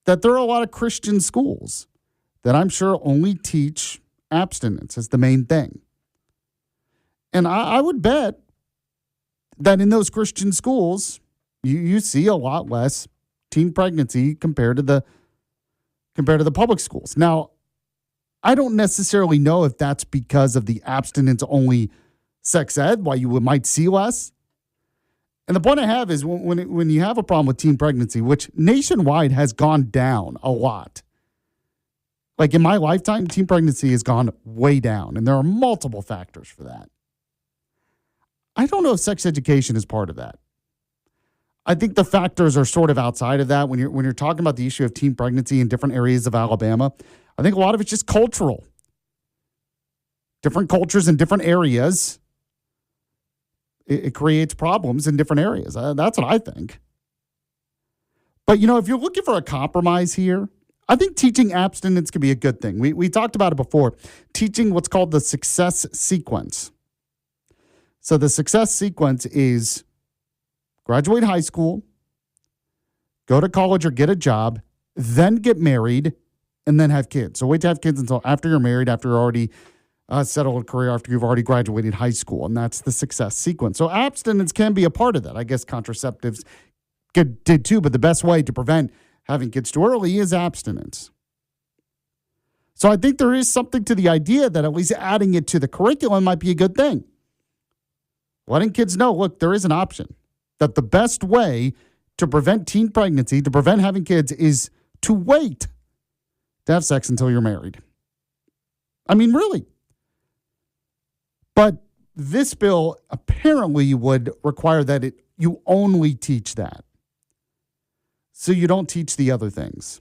there are a lot of Christian schools that I'm sure only teach abstinence as the main thing. And I would bet that in those Christian schools, you see a lot less teen pregnancy compared to the public schools. Now, I don't necessarily know if that's because of the abstinence-only sex ed, why you might see less. And the point I have is when you have a problem with teen pregnancy, which nationwide has gone down a lot. Like in my lifetime, teen pregnancy has gone way down, and there are multiple factors for that. I don't know if sex education is part of that. I think the factors are sort of outside of that. When you're talking about the issue of teen pregnancy in different areas of Alabama, I think a lot of it's just cultural. Different cultures in different areas, it creates problems in different areas. That's what I think. But, if you're looking for a compromise here, I think teaching abstinence can be a good thing. We talked about it before. Teaching what's called the success sequence. So the success sequence is graduate high school, go to college or get a job, then get married, and then have kids. So wait to have kids until after you're married, after you're already settled a career, after you've already graduated high school. And that's the success sequence. So abstinence can be a part of that. I guess contraceptives did too, but the best way to prevent having kids too early is abstinence. So I think there is something to the idea that at least adding it to the curriculum might be a good thing. Letting kids know, look, there is an option. That the best way to prevent teen pregnancy, to prevent having kids, is to wait to have sex until you're married. I mean, really. But this bill apparently would require that you only teach that. So you don't teach the other things.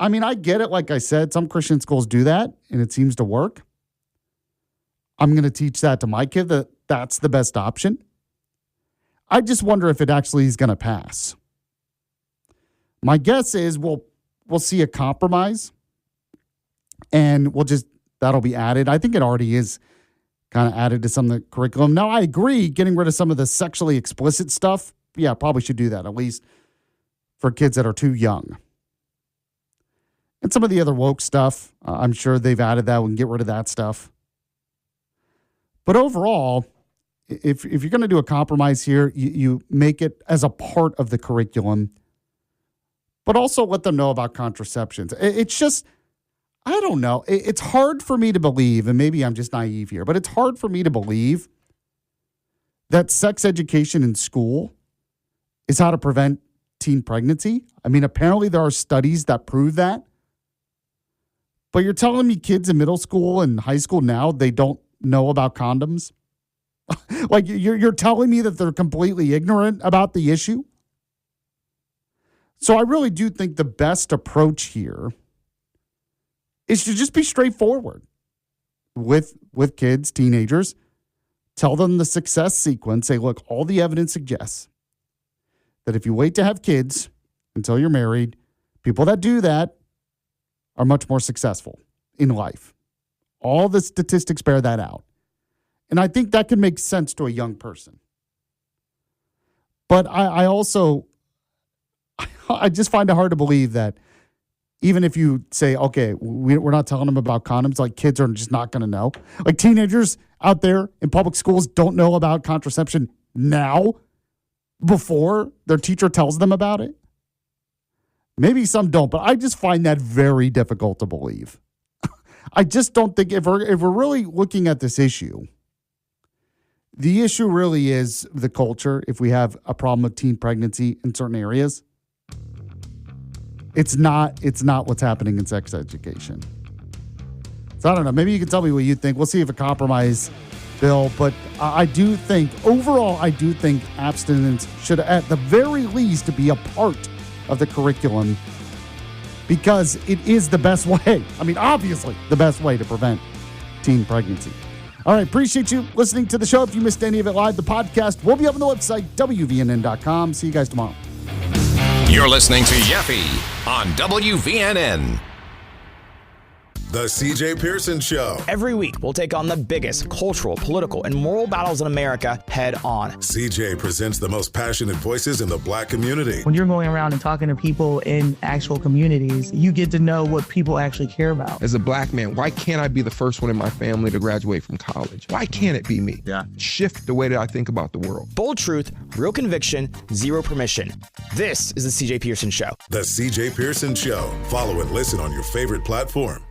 I mean, I get it. Like I said, some Christian schools do that, and it seems to work. I'm going to teach that to my kid, that that's the best option. I just wonder if it actually is going to pass. My guess is we'll see a compromise, and that'll be added. I think it already is kind of added to some of the curriculum. Now, I agree, getting rid of some of the sexually explicit stuff, yeah, probably should do that, at least for kids that are too young. And some of the other woke stuff, I'm sure they've added that. We can get rid of that stuff. But overall, if you're going to do a compromise here, you make it as a part of the curriculum, but also let them know about contraceptions. It's just, I don't know. It's hard for me to believe, and maybe I'm just naive here, but it's hard for me to believe that sex education in school is how to prevent teen pregnancy. I mean, apparently there are studies that prove that. But you're telling me kids in middle school and high school now, they don't know about condoms? Like, you're telling me that they're completely ignorant about the issue? So I really do think the best approach here is to just be straightforward with kids, teenagers. Tell them the success sequence. Say, look, all the evidence suggests that if you wait to have kids until you're married, people that do that are much more successful in life. All the statistics bear that out. And I think that can make sense to a young person. But I also just find it hard to believe that even if you say, okay, we're not telling them about condoms, like kids are just not going to know. Like teenagers out there in public schools don't know about contraception now before their teacher tells them about it. Maybe some don't, but I just find that very difficult to believe. I just don't think if we're really looking at this issue, the issue really is the culture. If we have a problem with teen pregnancy in certain areas, it's not what's happening in sex education. So I don't know. Maybe you can tell me what you think. We'll see if a compromise bill, but I do think abstinence should at the very least be a part of the curriculum, because it is the best way. I mean, obviously the best way to prevent teen pregnancy. All right, appreciate you listening to the show. If you missed any of it live, the podcast will be up on the website, WVNN.com. See you guys tomorrow. You're listening to Yaffee on WVNN. The CJ Pearson Show. Every week, we'll take on the biggest cultural, political, and moral battles in America head on. CJ presents the most passionate voices in the Black community. When you're going around and talking to people in actual communities, you get to know what people actually care about. As a Black man, why can't I be the first one in my family to graduate from college? Why can't it be me? Yeah. Shift the way that I think about the world. Bold truth, real conviction, zero permission. This is the CJ Pearson Show. The CJ Pearson Show. Follow and listen on your favorite platform.